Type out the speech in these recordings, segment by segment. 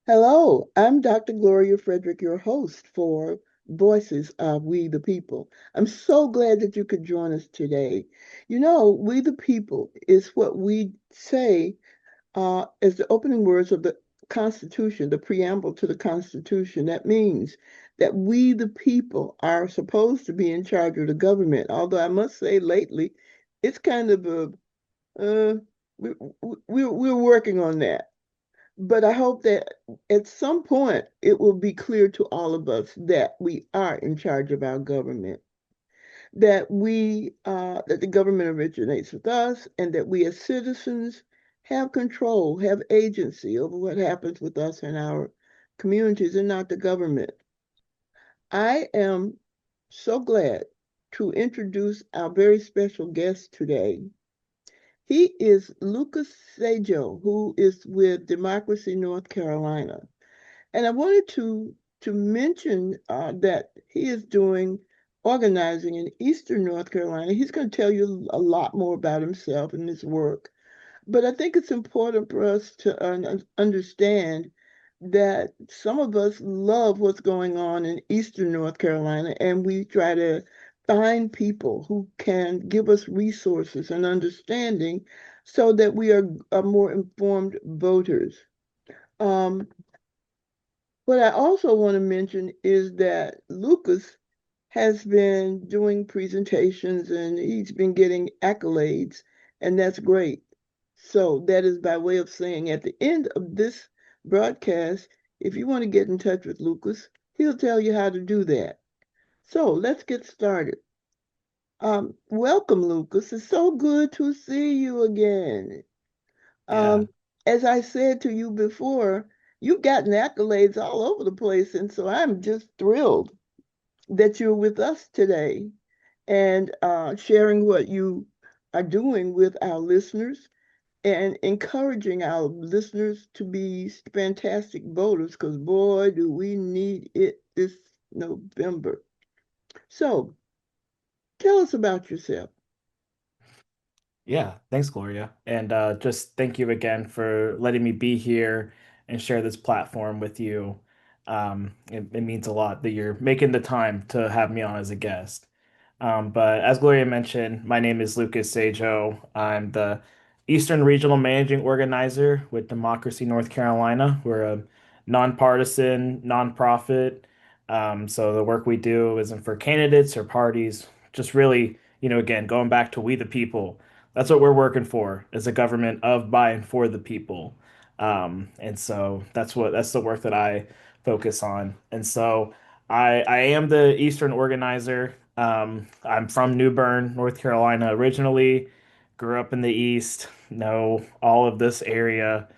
Hello, I'm Dr. Gloria Frederick, your host for Voices of We the People. I'm so glad that you could join us today. You know, We the People is what we say as the opening words of the Constitution, the preamble to the Constitution. That means that we the people are supposed to be in charge of the government. Although I must say lately, it's kind of uh, we, we're working on that. But I hope that at some point it will be clear to all of us that we are in charge of our government, that the government originates with us, and that we as citizens have control, have agency over what happens with us and our communities, and not the government. I am so glad to introduce our very special guest today. He is Lucas Seijo, who is with Democracy North Carolina. And I wanted to mention that he is doing organizing in Eastern North Carolina. He's going to tell you a lot more about himself and his work. But I think it's important for us to understand that some of us love what's going on in Eastern North Carolina, and we try to find people who can give us resources and understanding so that we are more informed voters. Um, what I also want to mention is that Lucas has been doing presentations and he's been getting accolades, and that's great. So that is by way of saying at the end of this broadcast, if you want to get in touch with Lucas, he'll tell you how to do that. So let's get started. Welcome, Lucas. It's so good to see you again. Yeah. Um, as I said to you before, you've gotten accolades all over the place, and so I'm just thrilled that you're with us today and sharing what you are doing with our listeners and encouraging our listeners to be fantastic voters because, boy, do we need it this November. So tell us about yourself. Yeah. Thanks, Gloria. And just thank you again for letting me be here and share this platform with you. It means a lot that you're making the time to have me on as a guest. But as Gloria mentioned, my name is Lucas Seijo. I'm the Eastern Regional Managing Organizer with Democracy North Carolina. We're a nonpartisan nonprofit. So the work we do isn't for candidates or parties, just really, again, going back to we the people. That's what we're working for, is a government of, by, and for the people. And so that's the work that I focus on. And so I am the Eastern organizer. I'm from New Bern, North Carolina originally, grew up in the East, know all of this area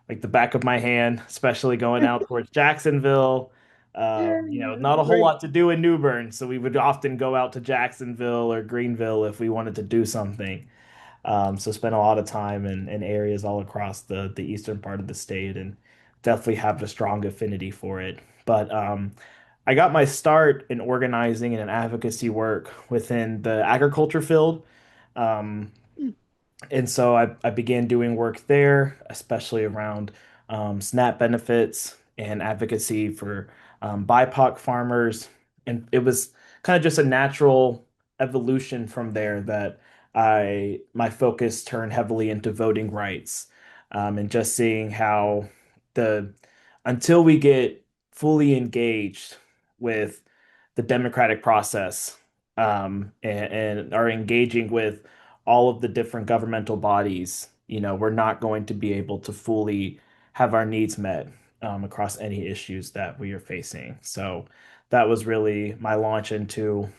like the back of my hand, especially going out towards Jacksonville. Yeah, Not a whole great. lot to do in New Bern, so we would often go out to Jacksonville or Greenville if we wanted to do something. So spent a lot of time in areas all across the eastern part of the state and definitely have a strong affinity for it. But I got my start in organizing and advocacy work within the agriculture field. Um, and so I began doing work there, especially around SNAP benefits and advocacy for BIPOC farmers. And it was kind of just a natural evolution from there that my focus turned heavily into voting rights, and just seeing how the until we get fully engaged with the democratic process, and are engaging with all of the different governmental bodies, we're not going to be able to fully have our needs met across any issues that we are facing. So that was really my launch into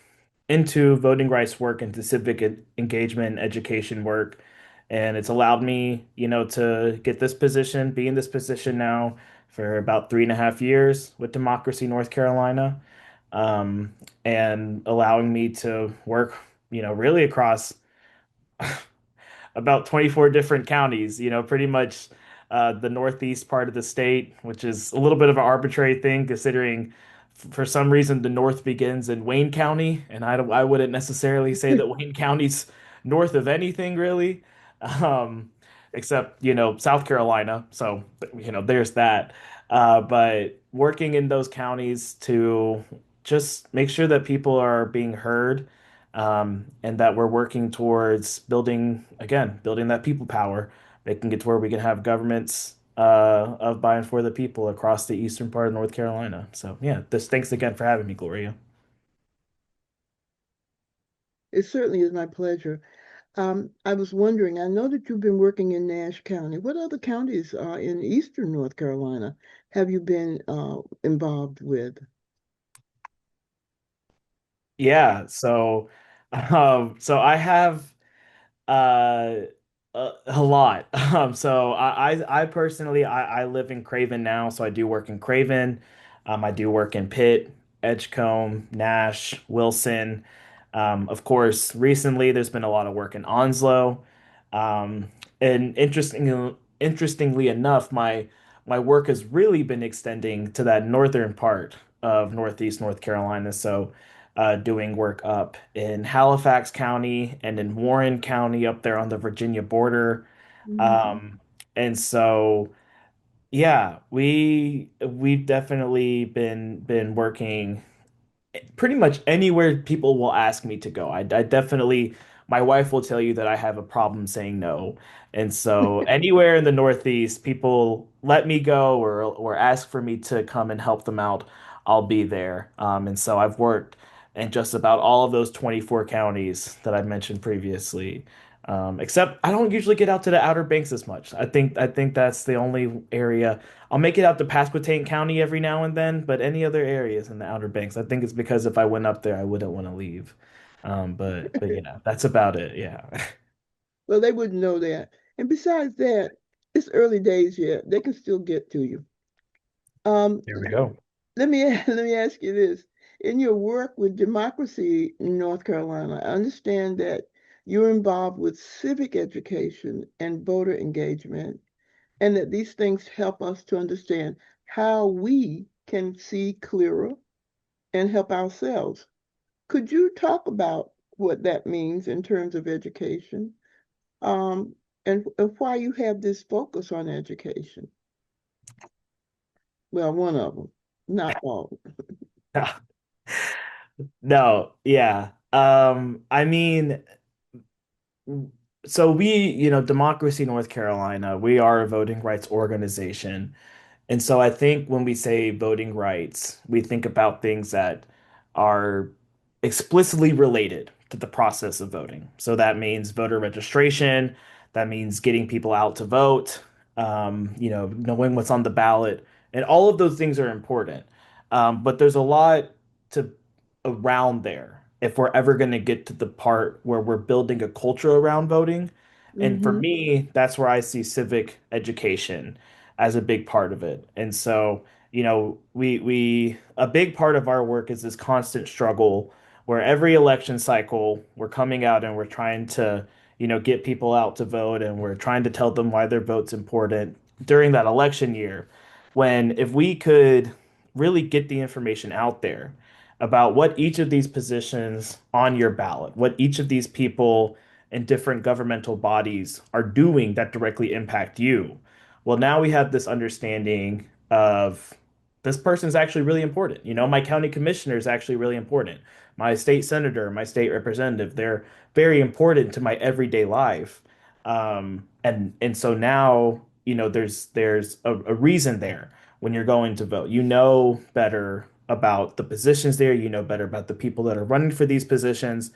voting rights work, into civic engagement and education work. And it's allowed me, to get this position, be in this position now for about 3.5 years with Democracy North Carolina, um, and allowing me to work, really across about 24 different counties, pretty much the northeast part of the state, which is a little bit of an arbitrary thing considering for some reason the north begins in Wayne County, and I wouldn't necessarily say that Wayne County's north of anything really, um, except, South Carolina. So, there's that. But working in those counties to just make sure that people are being heard, and that we're working towards building, again, building that people power, making it to where we can have governments of by and for the people across the eastern part of North Carolina. So yeah, this thanks again for having me, Gloria. It certainly is my pleasure. I was wondering, I know that you've been working in Nash County. What other counties in eastern North Carolina have you been involved with? Yeah, so so I have Uh, a lot. So I personally I live in Craven now, so I do work in Craven. I do work in Pitt, Edgecombe, Nash, Wilson. Of course, recently there's been a lot of work in Onslow. Um, and interestingly enough, my work has really been extending to that northern part of Northeast North Carolina. So doing work up in Halifax County and in Warren County up there on the Virginia border. Mhm. Um, and so yeah, we've definitely been working pretty much anywhere people will ask me to go. I definitely, my wife will tell you that I have a problem saying no. And so anywhere in the Northeast, people let me go or ask for me to come and help them out, I'll be there. And so I've worked in just about all of those 24 counties that I mentioned previously. Except I don't usually get out to the Outer Banks as much. I think that's the only area. I'll make it out to Pasquotank County every now and then, but any other areas in the Outer Banks, I think it's because if I went up there, I wouldn't want to leave. But yeah, that's about it. Yeah. Well, they wouldn't know that. And besides that, it's early days yet. They can still get to you. Um, There we go. let me let me ask you this. In your work with democracy in North Carolina, I understand that you're involved with civic education and voter engagement, and that these things help us to understand how we can see clearer and help ourselves. Could you talk about what that means in terms of education, um, and why you have this focus on education? Well, one of them, not all. No, yeah. I mean, so Democracy North Carolina, we are a voting rights organization. And so I think when we say voting rights, we think about things that are explicitly related to the process of voting. So that means voter registration, that means getting people out to vote, knowing what's on the ballot, and all of those things are important. But there's a lot to around there if we're ever going to get to the part where we're building a culture around voting. And for Mm-hmm. me, that's where I see civic education as a big part of it. And so, we a big part of our work is this constant struggle where every election cycle we're coming out and we're trying to, get people out to vote and we're trying to tell them why their vote's important during that election year. When if we could really get the information out there about what each of these positions on your ballot, what each of these people in different governmental bodies are doing that directly impact you. Well, now we have this understanding of this person is actually really important. My county commissioner is actually really important. My state senator, my state representative, they're very important to my everyday life. And so now, there's a reason there when you're going to vote. You know better about the positions there, you know better about the people that are running for these positions.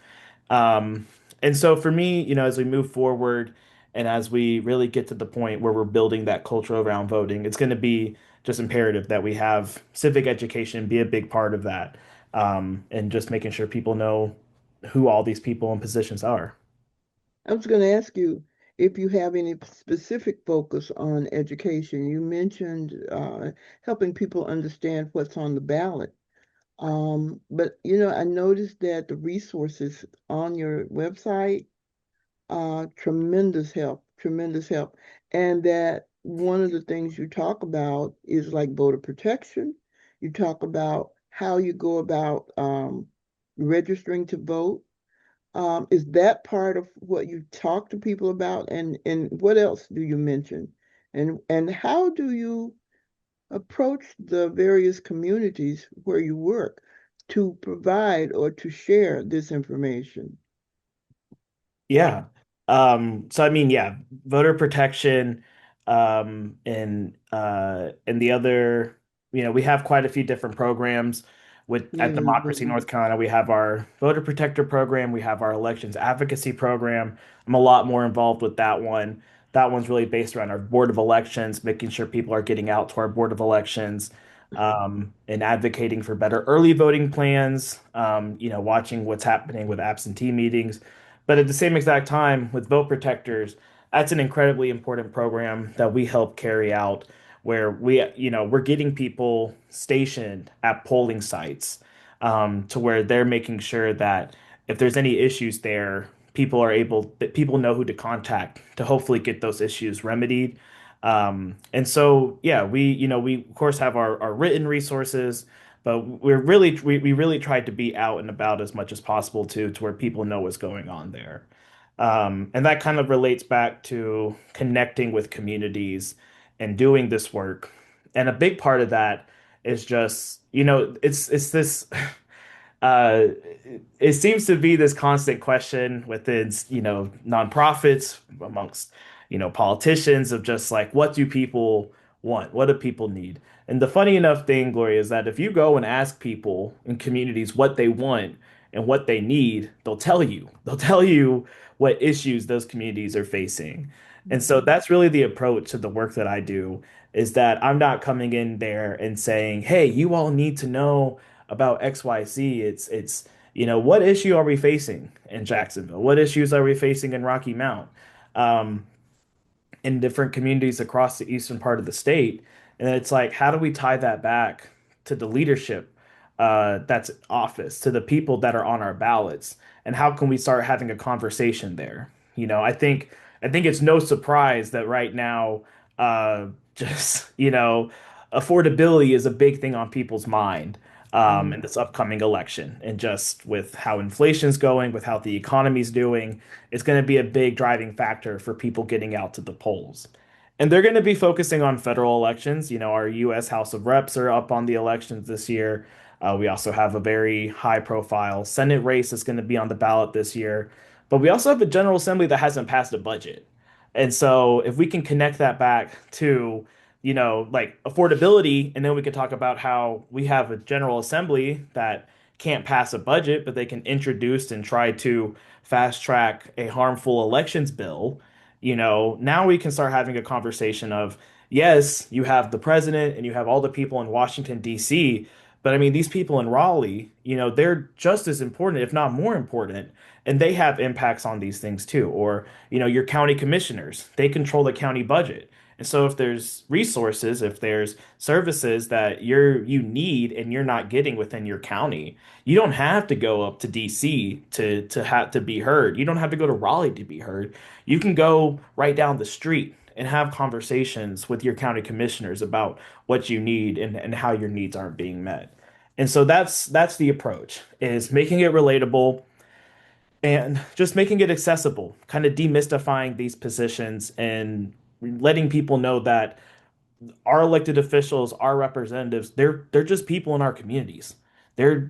Um, and so for me, as we move forward and as we really get to the point where we're building that culture around voting, it's going to be just imperative that we have civic education be a big part of that. And just making sure people know who all these people in positions are. I was going to ask you if you have any specific focus on education. You mentioned helping people understand what's on the ballot. But I noticed that the resources on your website tremendous help. And that one of the things you talk about is like voter protection. You talk about how you go about registering to vote. Is that part of what you talk to people about? And what else do you mention? And how do you approach the various communities where you work to provide or to share this information? Yeah. So I mean, yeah, voter protection, and the other, we have quite a few different programs with at Yeah, Democracy North Carolina. We have our voter protector program, we have our elections advocacy program. I'm a lot more involved with that one. That one's really based around our board of elections, making sure people are getting out to our board of elections, and advocating for better early voting plans, watching what's happening with absentee meetings. But at the same exact time, with vote protectors, that's an incredibly important program that we help carry out where we're getting people stationed at polling sites, to where they're making sure that if there's any issues there, that people know who to contact to hopefully get those issues remedied. And so, yeah, we of course have our written resources, but we really tried to be out and about as much as possible too, to where people know what's going on there. And that kind of relates back to connecting with communities and doing this work. And a big part of that is just, it's this uh, it seems to be this constant question within, nonprofits, amongst, politicians, of just like, what do people want? What do people need? And the funny enough thing, Gloria, is that if you go and ask people in communities what they want and what they need, they'll tell you. They'll tell you what issues those communities are facing. And so mhm, that's really the approach to the work that I do, is that I'm not coming in there and saying, "Hey, you all need to know about XYZ." What issue are we facing in Jacksonville? What issues are we facing in Rocky Mount? Um, in different communities across the eastern part of the state. And it's like, how do we tie that back to the leadership that's in office, to the people that are on our ballots? And how can we start having a conversation there? I think it's no surprise that right now, just, affordability is a big thing on people's mind. In mhm, this upcoming election, and just with how inflation's going, with how the economy's doing, it's going to be a big driving factor for people getting out to the polls. And they're going to be focusing on federal elections. Our U.S. House of Reps are up on the elections this year. We also have a very high profile Senate race that's going to be on the ballot this year. But we also have a General Assembly that hasn't passed a budget. And so if we can connect that back to, like affordability, and then we could talk about how we have a General Assembly that can't pass a budget, but they can introduce and try to fast track a harmful elections bill. Now we can start having a conversation of, yes, you have the president and you have all the people in Washington, D.C., but I mean, these people in Raleigh, they're just as important, if not more important, and they have impacts on these things too. Or, your county commissioners, they control the county budget. And so if there's resources, if there's services that you need and you're not getting within your county, you don't have to go up to DC to have to be heard. You don't have to go to Raleigh to be heard. You can go right down the street and have conversations with your county commissioners about what you need, and how your needs aren't being met. And so that's the approach, is making it relatable and just making it accessible, kind of demystifying these positions and letting people know that our elected officials, our representatives, they're just people in our communities. They're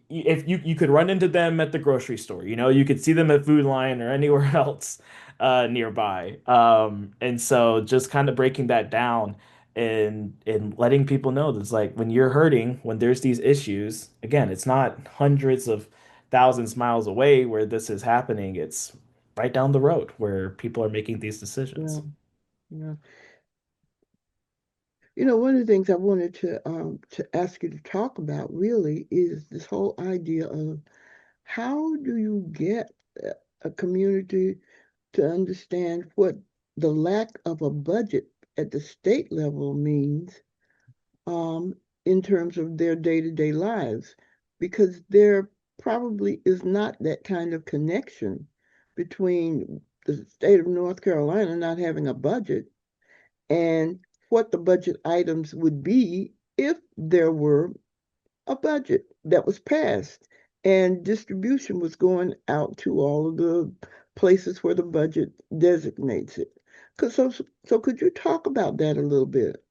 if you could run into them at the grocery store, you could see them at Food Lion or anywhere else nearby. And so just kind of breaking that down, and letting people know that it's like, when you're hurting, when there's these issues, again, it's not hundreds of thousands miles away where this is happening. It's right down the road where people are making these yeah, decisions. yeah. One of the things I wanted to ask you to talk about really is this whole idea of how do you get a community to understand what the lack of a budget at the state level means, um, in terms of their day-to-day lives, because there probably is not that kind of connection between the state of North Carolina not having a budget and what the budget items would be if there were a budget that was passed and distribution was going out to all of the places where the budget designates it. So could you talk about that a little bit?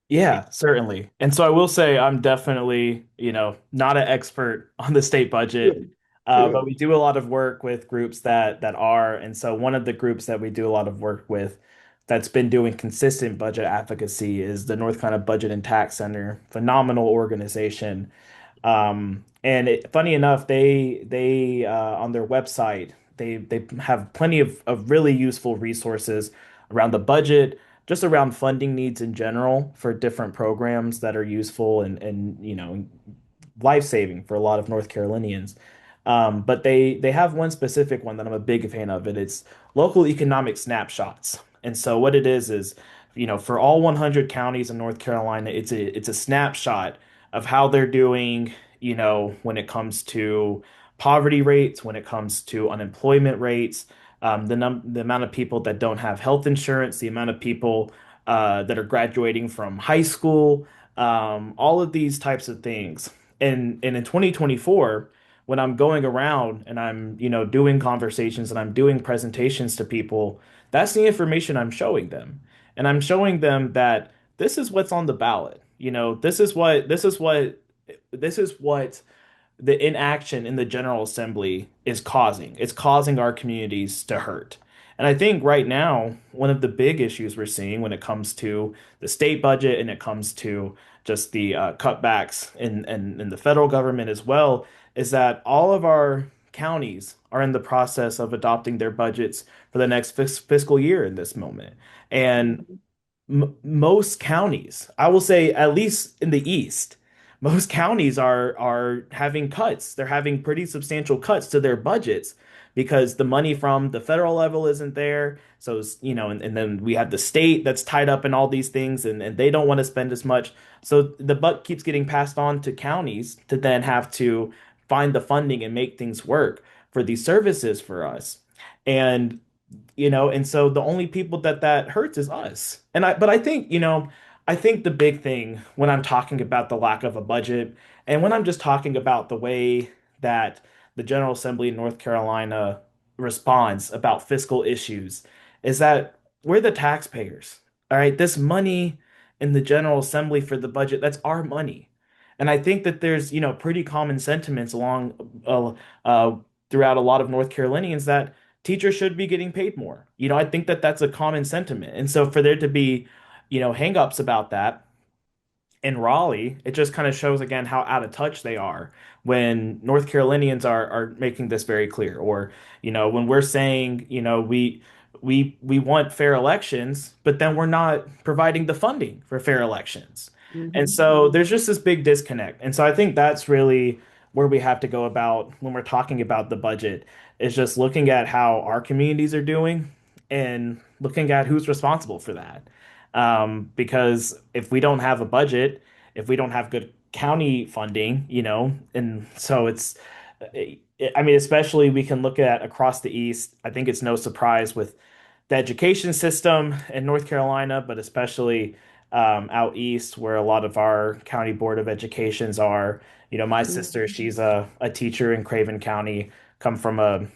Yeah, certainly. And so I will say I'm definitely, not an expert on the state Sure, budget, but sure. we do a lot of work with groups that are. And so one of the groups that we do a lot of work with that's been doing consistent budget advocacy is the North Carolina Budget and Tax Center. Phenomenal organization. Funny enough, they on their website they have plenty of really useful resources around the budget, just around funding needs in general for different programs that are useful and life-saving for a lot of North Carolinians. But they have one specific one that I'm a big fan of, and it's local economic snapshots. And so what it is, for all 100 counties in North Carolina, it's a snapshot of how they're doing, when it comes to poverty rates, when it comes to unemployment rates, the amount of people that don't have health insurance, the amount of people that are graduating from high school, all of these types of things. And in 2024, when I'm going around and I'm, doing conversations and I'm doing presentations to people, that's the information I'm showing them. And I'm showing them that this is what's on the ballot. This is what the inaction in the General Assembly is causing. It's causing our communities to hurt. And I think right now, one of the big issues we're seeing when it comes to the state budget and it comes to just the cutbacks in the federal government as well, is that all of our counties are in the process of adopting their budgets for the next fiscal year in this moment. And Mhm. most counties, I will say at least in the East, most counties are having cuts. They're having pretty substantial cuts to their budgets because the money from the federal level isn't there. So, and then we have the state that's tied up in all these things and they don't want to spend as much. So the buck keeps getting passed on to counties to then have to find the funding and make things work for these services for us. And and so the only people that hurts is us. But I think the big thing when I'm talking about the lack of a budget and when I'm just talking about the way that the General Assembly in North Carolina responds about fiscal issues is that we're the taxpayers. All right, this money in the General Assembly for the budget, that's our money. And I think that there's, pretty common sentiments along throughout a lot of North Carolinians that teachers should be getting paid more. I think that that's a common sentiment. And so for there to be, hangups about that in Raleigh, it just kind of shows again how out of touch they are when North Carolinians are making this very clear. Or, when we're saying, we want fair elections, but then we're not providing the funding for fair elections. And Mhm. so there's just this big disconnect. And so I think that's really where we have to go about when we're talking about the budget is just looking at how our communities are doing and looking at who's responsible for that. Because if we don't have a budget, if we don't have good county funding, and so I mean, especially we can look at across the East. I think it's no surprise with the education system in North Carolina, but especially out east where a lot of our county board of educations are. My sister, Mhm. she's a teacher in Craven County, come from a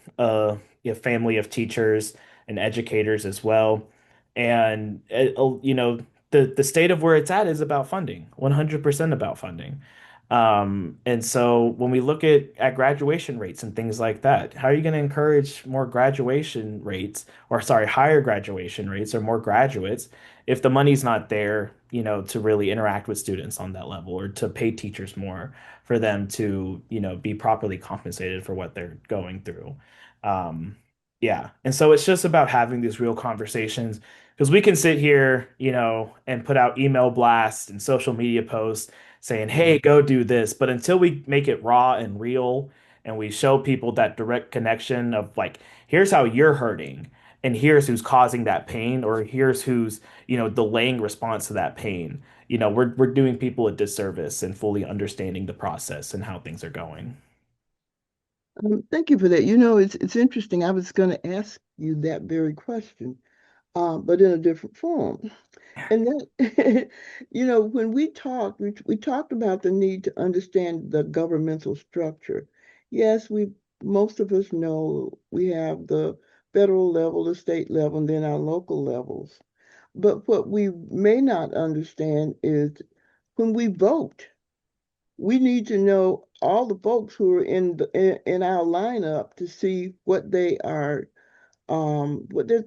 family of teachers and educators as well. And the state of where it's at is about funding, 100% about funding. And so when we look at graduation rates and things like that, how are you going to encourage more graduation rates, or sorry, higher graduation rates or more graduates if the money's not there, to really interact with students on that level or to pay teachers more for them to, be properly compensated for what they're going through. Um, yeah. And so it's just about having these real conversations because we can sit here, and put out email blasts and social media posts saying, hey, go do this. But until we make it raw and real and we show people that direct connection of like, here's how you're hurting and here's who's causing that pain or here's who's, delaying response to that pain. We're doing people a disservice and fully understanding the process and how things are going. Thank you for that. It's interesting. I was going to ask you that very question, but in a different form. And that, when we talked about the need to understand the governmental structure. Yes, most of us know we have the federal level, the state level, and then our local levels. But what we may not understand is when we vote, we need to know all the folks who are in our lineup to see what they're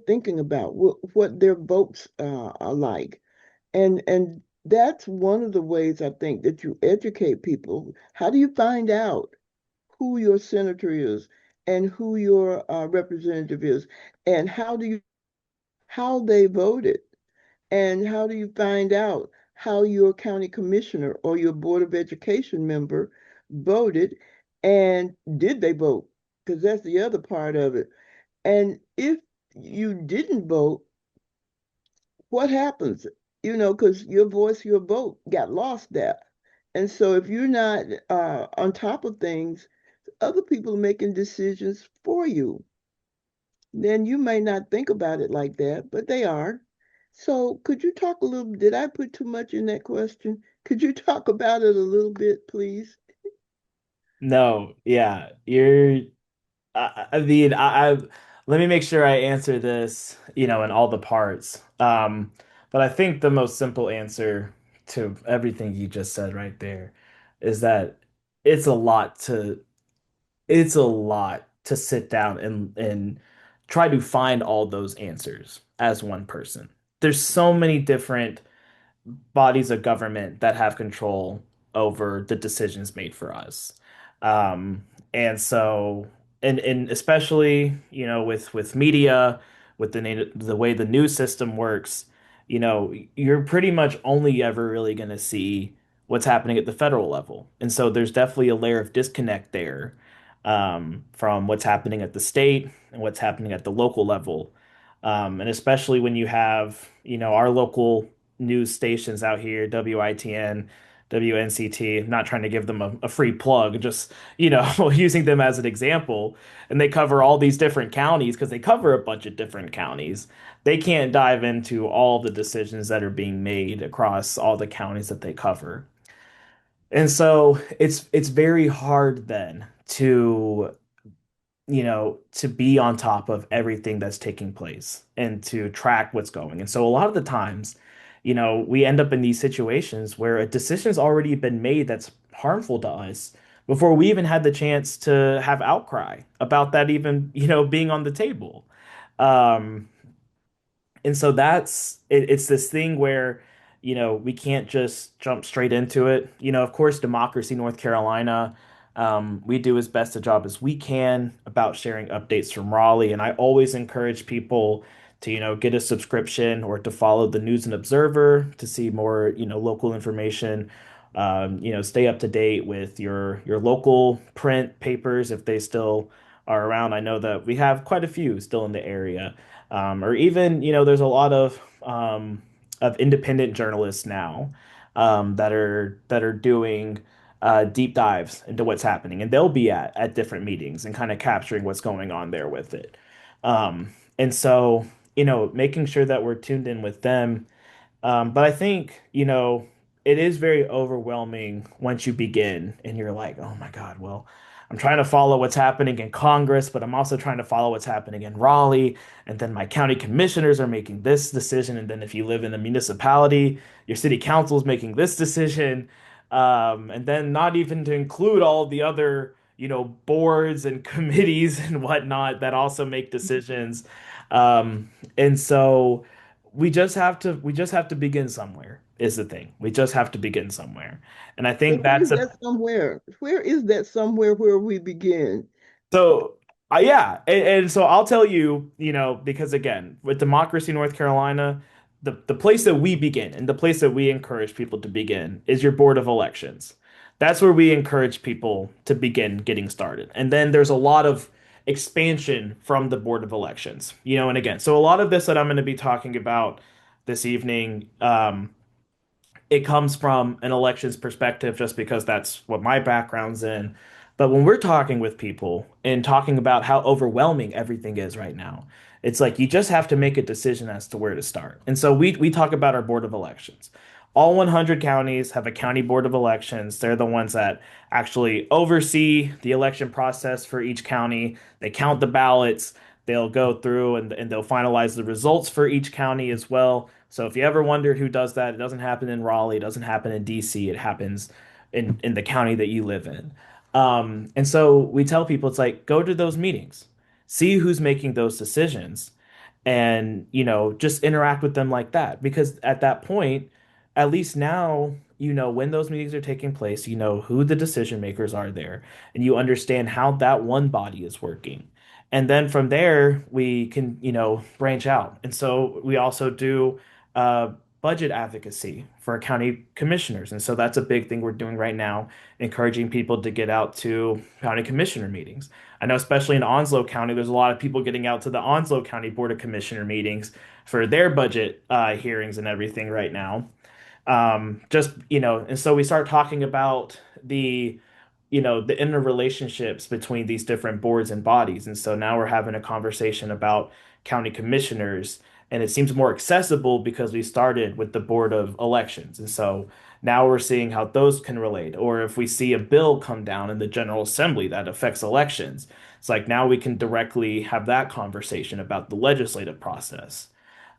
thinking about, what their votes are like. And that's one of the ways I think that you educate people. How do you find out who your senator is and who your representative is, and how they voted, and how do you find out how your county commissioner or your board of education member voted, and did they vote? Because that's the other part of it. And if you didn't vote, what happens? Because your voice, your vote got lost there. And so if you're not on top of things, other people are making decisions for you. Then you may not think about it like that, but they are. So could you talk a little, did I put too much in that question? Could you talk about it a little bit, please? No, yeah, you're. I mean, let me make sure I answer this, in all the parts. But I think the most simple answer to everything you just said right there is that it's a lot to it's a lot to sit down and try to find all those answers as one person. There's so many different bodies of government that have control over the decisions made for us. Um, and so, and especially, with media, with the way the news system works, you're pretty much only ever really going to see what's happening at the federal level. And so there's definitely a layer of disconnect there, from what's happening at the state and what's happening at the local level. And especially when you have, our local news stations out here, WITN, WNCT. I'm not trying to give them a free plug, just, using them as an example. And they cover all these different counties because they cover a bunch of different counties. They can't dive into all the decisions that are being made across all the counties that they cover. And so it's very hard then to be on top of everything that's taking place and to track what's going. And so a lot of the times, we end up in these situations where a decision's already been made that's harmful to us before we even had the chance to have outcry about that even, being on the table. Um, and so it's this thing where, we can't just jump straight into it. Of course, Democracy North Carolina, we do as best a job as we can about sharing updates from Raleigh. And I always encourage people to, get a subscription or to follow the News and Observer to see more, local information. Stay up to date with your local print papers if they still are around. I know that we have quite a few still in the area. Or even, there's a lot of independent journalists now, that are doing deep dives into what's happening, and they'll be at different meetings and kind of capturing what's going on there with it. And so, making sure that we're tuned in with them, but I think, it is very overwhelming once you begin and you're like, oh my God, well, I'm trying to follow what's happening in Congress, but I'm also trying to follow what's happening in Raleigh. And then my county commissioners are making this decision. And then if you live in a municipality, your city council is making this decision. And then not even to include all the other, boards and committees and whatnot that also make decisions. And so we just have to begin somewhere is the thing. We just have to begin somewhere. And I think And where that's is a that somewhere? Where is that somewhere where we begin? so yeah, and so I'll tell you, because again, with Democracy North Carolina, the place that we begin and the place that we encourage people to begin is your board of elections. That's where we encourage people to begin getting started. And then there's a lot of expansion from the board of elections, and again, so a lot of this that I'm going to be talking about this evening, it comes from an elections perspective just because that's what my background's in. But when we're talking with people and talking about how overwhelming everything is right now, it's like you just have to make a decision as to where to start. And so we talk about our board of elections. All 100 counties have a county board of elections. They're the ones that actually oversee the election process for each county. They count the ballots. they'll go through and they'll finalize the results for each county as well. So if you ever wondered who does that, it doesn't happen in Raleigh, it doesn't happen in DC, it happens in the county that you live in. And so we tell people it's like go to those meetings, see who's making those decisions, and just interact with them like that. Because at that point, at least now when those meetings are taking place, you know who the decision makers are there, and you understand how that one body is working. And then from there, we can, branch out. And so we also do uh, budget advocacy for county commissioners. And so that's a big thing we're doing right now, encouraging people to get out to county commissioner meetings. I know, especially in Onslow County, there's a lot of people getting out to the Onslow County Board of Commissioner meetings for their budget hearings and everything right now. And so we start talking about the interrelationships between these different boards and bodies. And so now we're having a conversation about county commissioners, and it seems more accessible because we started with the Board of Elections. And so now we're seeing how those can relate. Or if we see a bill come down in the General Assembly that affects elections, it's like now we can directly have that conversation about the legislative process.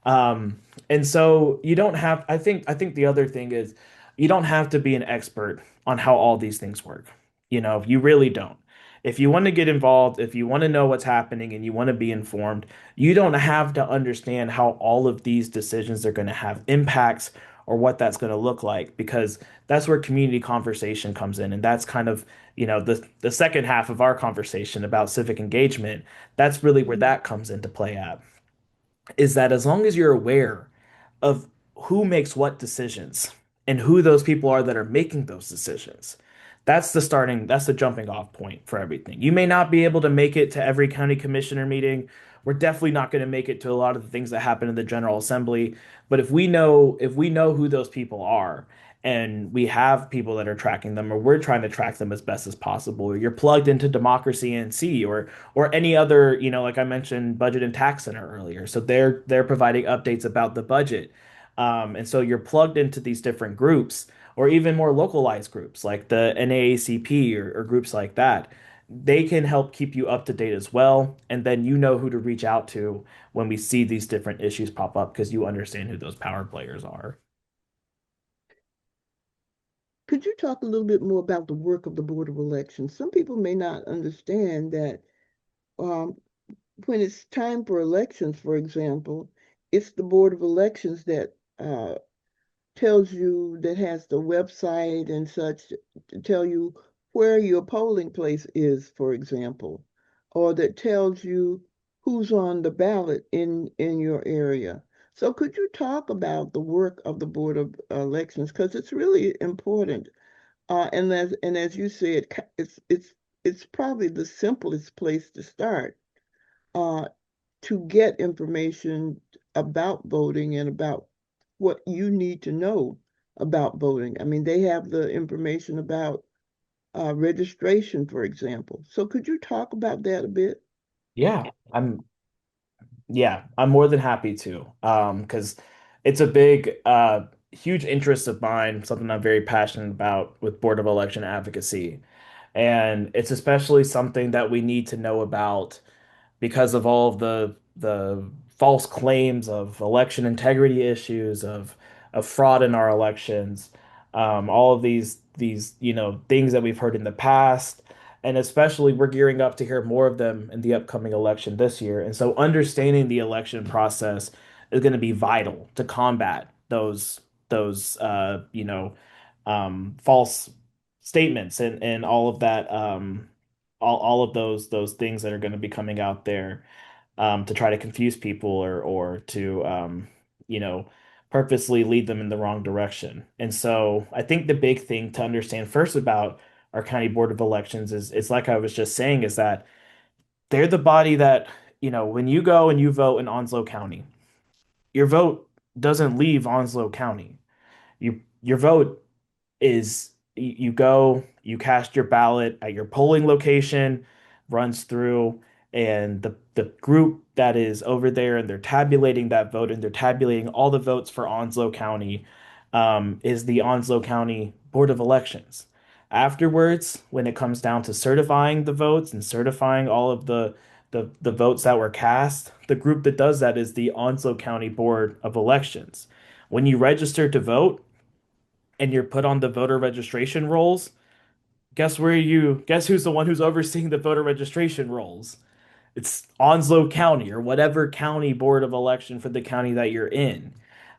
Um, and so you don't have, I think the other thing is you don't have to be an expert on how all these things work. You really don't. If you want to get involved, if you want to know what's happening and you want to be informed, you don't have to understand how all of these decisions are going to have impacts or what that's going to look like, because that's where community conversation comes in. And that's kind of, the second half of our conversation about civic engagement. That's really where that comes into play at, is that as long as you're aware of who makes what decisions and who those people are that are making those decisions, that's the jumping off point for everything. You may not be able to make it to every county commissioner meeting. We're definitely not going to make it to a lot of the things that happen in the General Assembly. But if we know who those people are, and we have people that are tracking them, or we're trying to track them as best as possible, or you're plugged into Democracy NC or any other, like I mentioned, Budget and Tax Center earlier. So they're providing updates about the budget. And so you're plugged into these different groups, or even more localized groups like the NAACP or groups like that. They can help keep you up to date as well. And then you know who to reach out to when we see these different issues pop up, because you understand who those power players are. Could you talk a little bit more about the work of the Board of Elections? Some people may not understand that um, when it's time for elections, for example, it's the Board of Elections that tells you, that has the website and such to tell you where your polling place is, for example, or that tells you who's on the ballot in your area. So could you talk about the work of the Board of Elections, because it's really important. And as you said, it's probably the simplest place to start uh, to get information about voting and about what you need to know about voting. I mean, they have the information about registration, for example. So could you talk about that a bit? Yeah, I'm more than happy to. Because it's a big, huge interest of mine, something I'm very passionate about with Board of Election advocacy. And it's especially something that we need to know about because of all of the false claims of election integrity issues, of fraud in our elections, all of these things that we've heard in the past, and especially we're gearing up to hear more of them in the upcoming election this year. And so understanding the election process is going to be vital to combat those false statements and all of that all of those things that are going to be coming out there to try to confuse people or to you know purposely lead them in the wrong direction. And so I think the big thing to understand first about our county board of elections is it's like I was just saying, is that they're the body that, when you go and you vote in Onslow County, your vote doesn't leave Onslow County. Your vote is you go, you cast your ballot at your polling location, runs through, and the group that is over there and they're tabulating that vote and they're tabulating all the votes for Onslow County is the Onslow County Board of Elections. Afterwards, when it comes down to certifying the votes and certifying all of the votes that were cast, the group that does that is the Onslow County Board of Elections. When you register to vote and you're put on the voter registration rolls, guess who's the one who's overseeing the voter registration rolls? It's Onslow County or whatever county board of election for the county that you're in.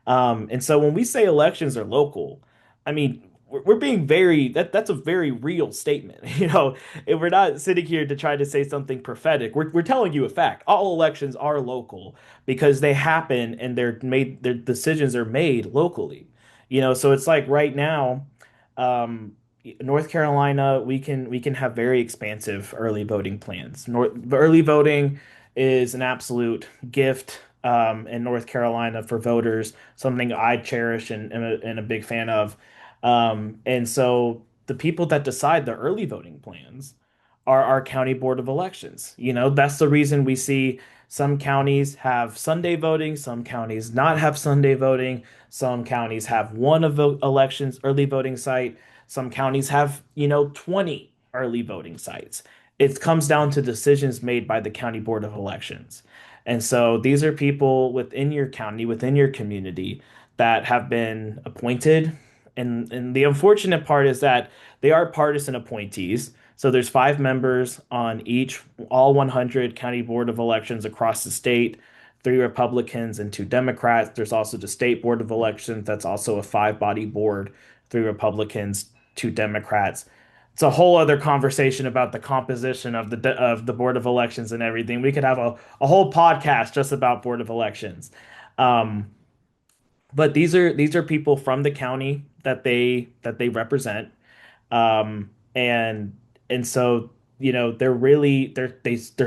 And so when we say elections are local, I mean, we're being that's a very real statement. You know, if we're not sitting here to try to say something prophetic, we're telling you a fact. All elections are local because they happen and their decisions are made locally. You know, so it's like right now, um, North Carolina, we can have very expansive early voting plans. Early voting is an absolute gift in North Carolina for voters, something I cherish and a big fan of. And so the people that decide the early voting plans are our county board of elections. You know, that's the reason we see some counties have Sunday voting, some counties not have Sunday voting, some counties have one of the elections early voting site, some counties have, 20 early voting sites. It comes down to decisions made by the county board of elections. And so these are people within your county, within your community that have been appointed. And the unfortunate part is that they are partisan appointees. So there's 5 members on all 100 county board of elections across the state, 3 Republicans and 2 Democrats. There's also the state board of elections. That's also a 5-body board, 3 Republicans, 2 Democrats. It's a whole other conversation about the composition of the board of elections and everything. We could have a whole podcast just about board of elections. Um, but these are people from the county that they represent. And so, they're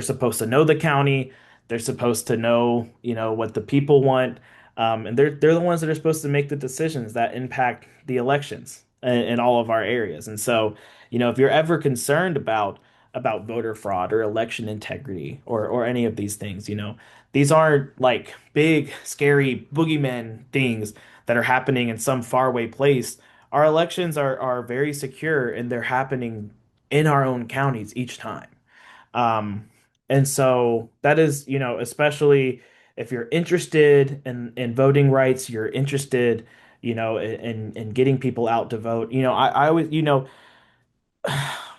supposed to know the county. They're supposed to know, what the people want. And they're the ones that are supposed to make the decisions that impact the elections in all of our areas. And so, if you're ever concerned about voter fraud or election integrity or any of these things, these aren't like big, scary boogeyman things that are happening in some faraway place. Our elections are very secure and they're happening in our own counties each time. Um, and so that is, especially if you're interested in voting rights, you're interested, in getting people out to vote. I always,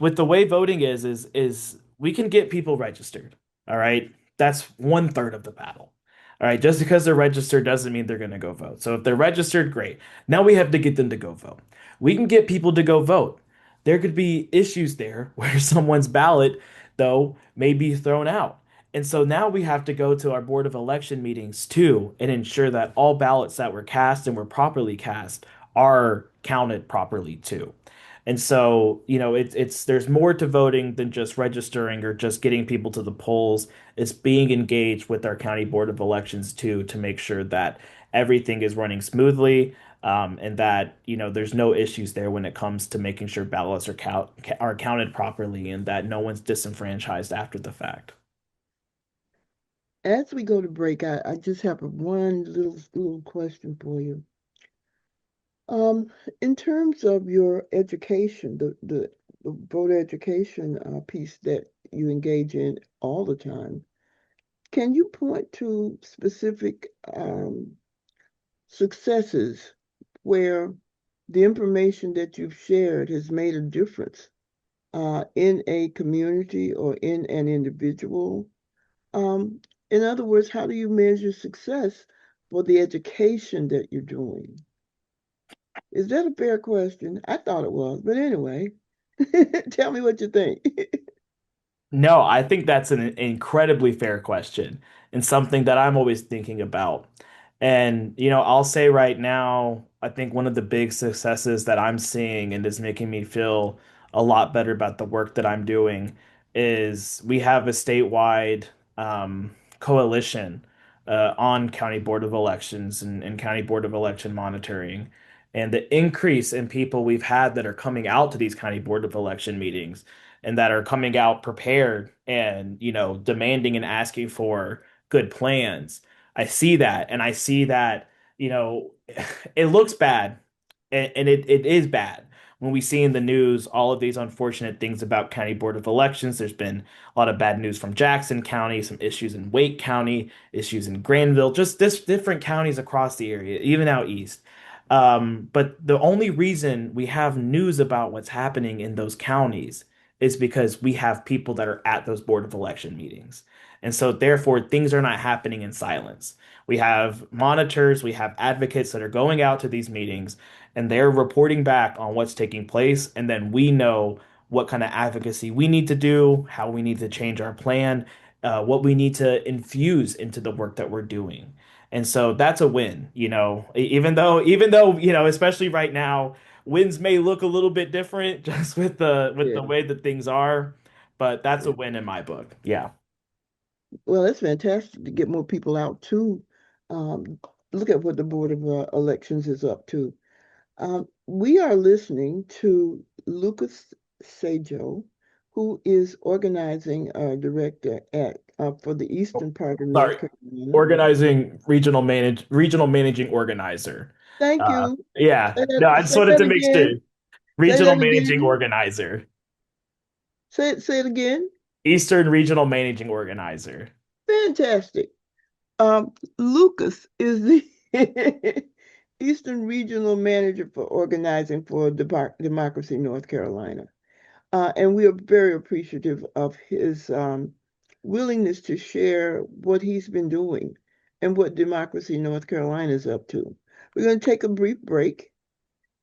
with the way voting is we can get people registered. All right. That's 1/3 of the battle. All right. Just because they're registered doesn't mean they're going to go vote. So if they're registered, great. Now we have to get them to go vote. We can get people to go vote. There could be issues there where someone's ballot, though, may be thrown out. And so now we have to go to our Board of Election meetings too and ensure that all ballots that were cast and were properly cast are counted properly too. And so, it's there's more to voting than just registering or just getting people to the polls. It's being engaged with our county board of elections too to make sure that everything is running smoothly, and that, there's no issues there when it comes to making sure ballots are counted properly and that no one's disenfranchised after the fact. As we go to break, I just have one little question for you. In terms of your education, the voter education piece that you engage in all the time, can you point to specific successes where the information that you've shared has made a difference in a community or in an individual? Um, in other words, how do you measure success for the education that you're doing? Is that a fair question? I thought it was, but anyway, tell me what you think. No, I think that's an incredibly fair question and something that I'm always thinking about. And, I'll say right now, I think one of the big successes that I'm seeing and is making me feel a lot better about the work that I'm doing is we have a statewide coalition on County Board of Elections and County Board of Election monitoring. And the increase in people we've had that are coming out to these County Board of Election meetings and that are coming out prepared and, demanding and asking for good plans. I see that and I see that, you know, it looks bad and it is bad. when we see in the news all of these unfortunate things about County Board of Elections, there's been a lot of bad news from Jackson County, some issues in Wake County, issues in Granville, just this different counties across the area, even out east. But the only reason we have news about what's happening in those counties is because we have people that are at those Board of Election meetings. And so, therefore, things are not happening in silence. We have monitors, we have advocates that are going out to these meetings and they're reporting back on what's taking place. And then we know what kind of advocacy we need to do, how we need to change our plan, what we need to infuse into the work that we're doing. And so that's a win, even though, especially right now, wins may look a little bit different just with the Yeah. way that things are, but that's a Yeah. win in my book. Yeah. Well, it's fantastic to get more people out too. Um, Look at what the Board of Elections is up to. We are listening to Lucas Seijo, who is organizing director at for the eastern part of North Sorry. Carolina. Regional managing organizer. Thank you. Yeah. No, I just Say wanted that to make sure. again. Say Regional that managing again. organizer. Say it again. Eastern regional managing organizer. Fantastic. Lucas is the Eastern Regional Manager for Organizing for Democracy North Carolina. And we are very appreciative of his willingness to share what he's been doing and what Democracy North Carolina is up to. We're going to take a brief break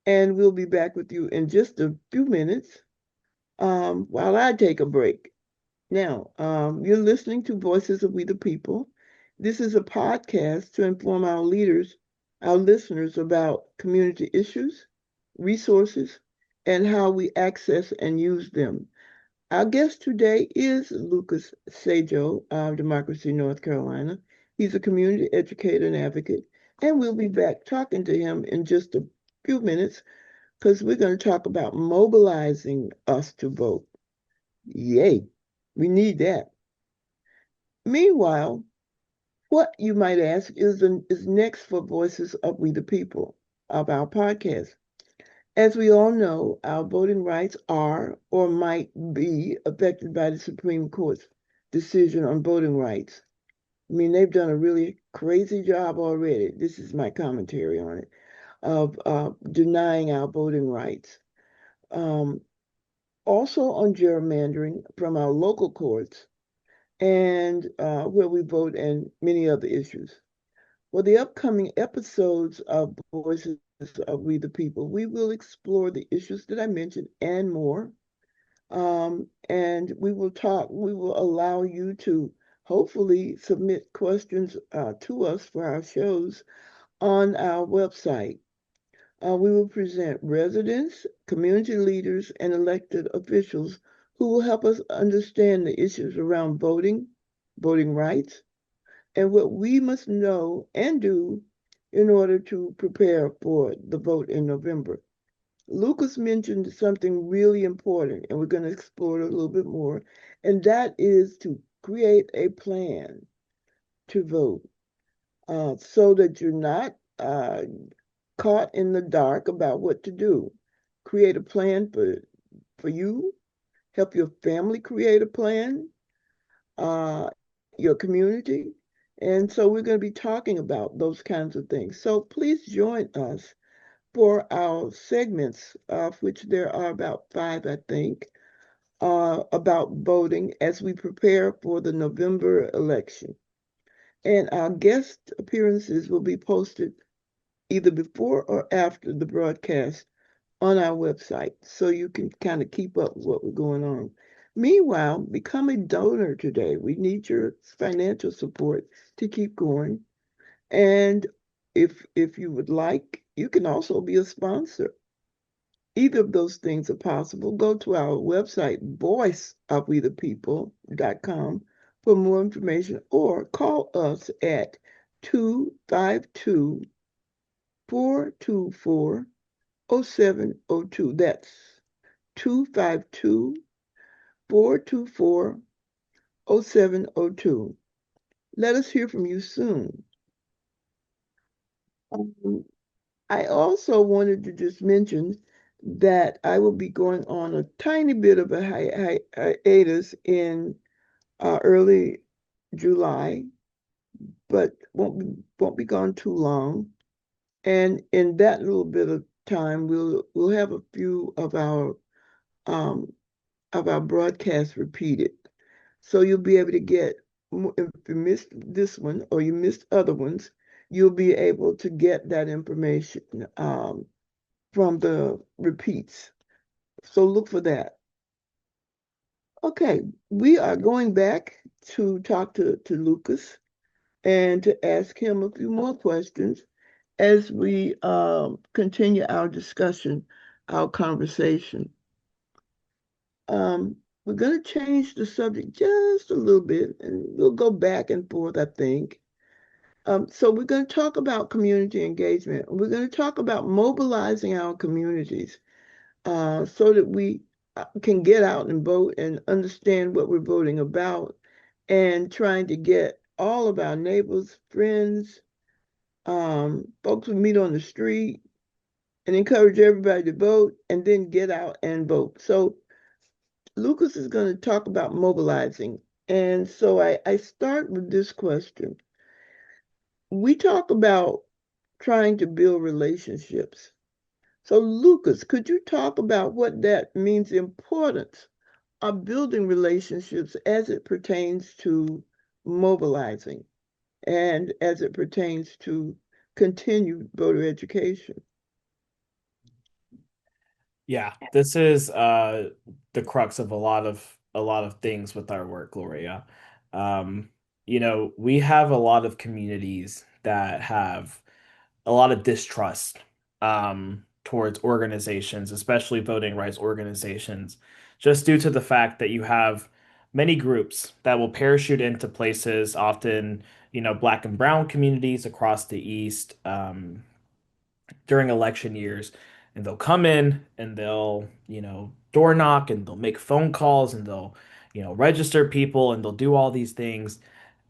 and we'll be back with you in just a few minutes while I take a break. Now, you're listening to Voices of We the People. This is a podcast to inform our leaders, our listeners about community issues, resources, and how we access and use them. Our guest today is Lucas Seijo of Democracy North Carolina. He's a community educator and advocate, and we'll be back talking to him in just a few minutes because we're going to talk about mobilizing us to vote. Yay, we need that. Meanwhile, what you might ask is next for Voices of We the People of our podcast. As we all know, our voting rights are or might be affected by the Supreme Court's decision on voting rights. I mean, they've done a really crazy job already. This is my commentary on it, of denying our voting rights. Um, Also on gerrymandering from our local courts and where we vote and many other issues. For the upcoming episodes of Voices of We the People, we will explore the issues that I mentioned and more. And we will allow you to hopefully submit questions to us for our shows on our website. We will present residents, community leaders, and elected officials who will help us understand the issues around voting, voting rights, and what we must know and do in order to prepare for the vote in November. Lucas mentioned something really important, and we're going to explore it a little bit more, and that is to create a plan to vote so that you're not caught in the dark about what to do. Create a plan for you, help your family create a plan, uh, your community. And so we're going to be talking about those kinds of things. So please join us for our segments, of which there are about five, I think, about voting as we prepare for the November election. And our guest appearances will be posted either before or after the broadcast on our website so you can kind of keep up with what we're going on. Meanwhile, become a donor today. We need your financial support to keep going. And if you would like, you can also be a sponsor. Either of those things are possible. Go to our website, voiceofwethepeople.com for more information or call us at 252 424 0702. That's 252 424 0702. Let us hear from you soon. Um, I also wanted to just mention that I will be going on a tiny bit of a hiatus in early July, but won't be gone too long. And in that little bit of time, we'll have a few um, of our broadcasts repeated. So you'll be able to get, if you missed this one or you missed other ones, you'll be able to get that information from the repeats. So look for that. Okay, we are going back to talk to Lucas and to ask him a few more questions as we continue our discussion, our conversation. We're going to change the subject just a little bit, and we'll go back and forth, I think. So we're going to talk about community engagement. We're going to talk about mobilizing our communities so that we can get out and vote and understand what we're voting about, and trying to get all of our neighbors, friends, folks we meet on the street, and encourage everybody to vote and then get out and vote. So Lucas is going to talk about mobilizing. And so I start with this question. We talk about trying to build relationships. So, Lucas, could you talk about what that means, the importance of building relationships as it pertains to mobilizing and as it pertains to continued voter education? Yeah, this is the crux of a lot of things with our work, Gloria. Um, we have a lot of communities that have a lot of distrust towards organizations, especially voting rights organizations, just due to the fact that you have many groups that will parachute into places, often, Black and brown communities across the East, during election years. And they'll come in and they'll, door knock and they'll make phone calls and they'll, register people and they'll do all these things,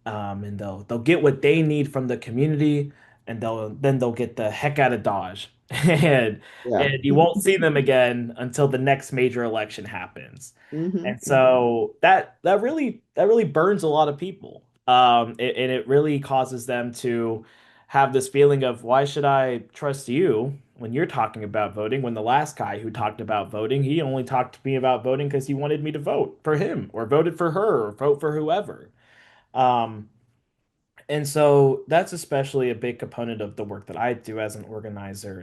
and they'll get what they need from the community, and they'll get the heck out of Dodge, and Yeah. and you won't see them again until the next major election happens. Hmm. And so that really burns a lot of people. And it really causes them to have this feeling of, why should I trust you when you're talking about voting, when the last guy who talked about voting, he only talked to me about voting because he wanted me to vote for him or voted for her or vote for whoever. Um, and so that's especially a big component of the work that I do as an organizer,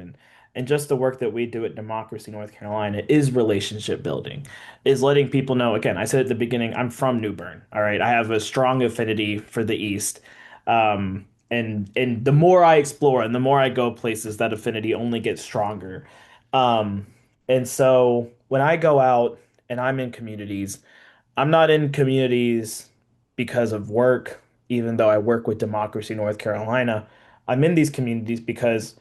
and just the work that we do at Democracy North Carolina is relationship building, is letting people know, again, I said at the beginning, I'm from New Bern. All right. I have a strong affinity for the East. And the more I explore and the more I go places, that affinity only gets stronger. Um, and so when I go out and I'm in communities, I'm not in communities because of work, even though I work with Democracy North Carolina. I'm in these communities because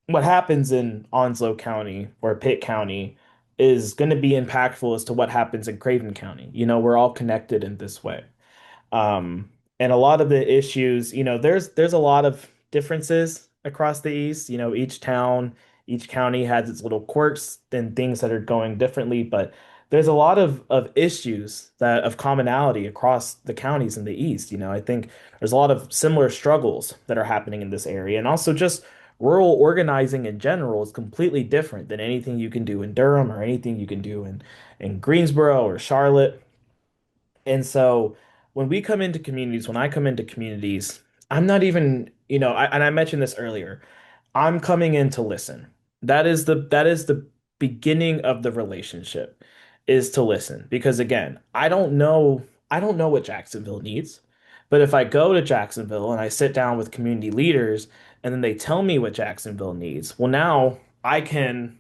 what happens in Onslow County or Pitt County is going to be impactful as to what happens in Craven County. We're all connected in this way. Um, and a lot of the issues, there's a lot of differences across the East. Each town, each county has its little quirks and things that are going differently, but there's a lot of issues that of commonality across the counties in the East. I think there's a lot of similar struggles that are happening in this area. And also just rural organizing in general is completely different than anything you can do in Durham or anything you can do in Greensboro or Charlotte. And so when I come into communities, I'm not even, and I mentioned this earlier, I'm coming in to listen. That is the beginning of the relationship, is to listen. Because again, I don't know what Jacksonville needs. But if I go to Jacksonville and I sit down with community leaders and then they tell me what Jacksonville needs, well, now I can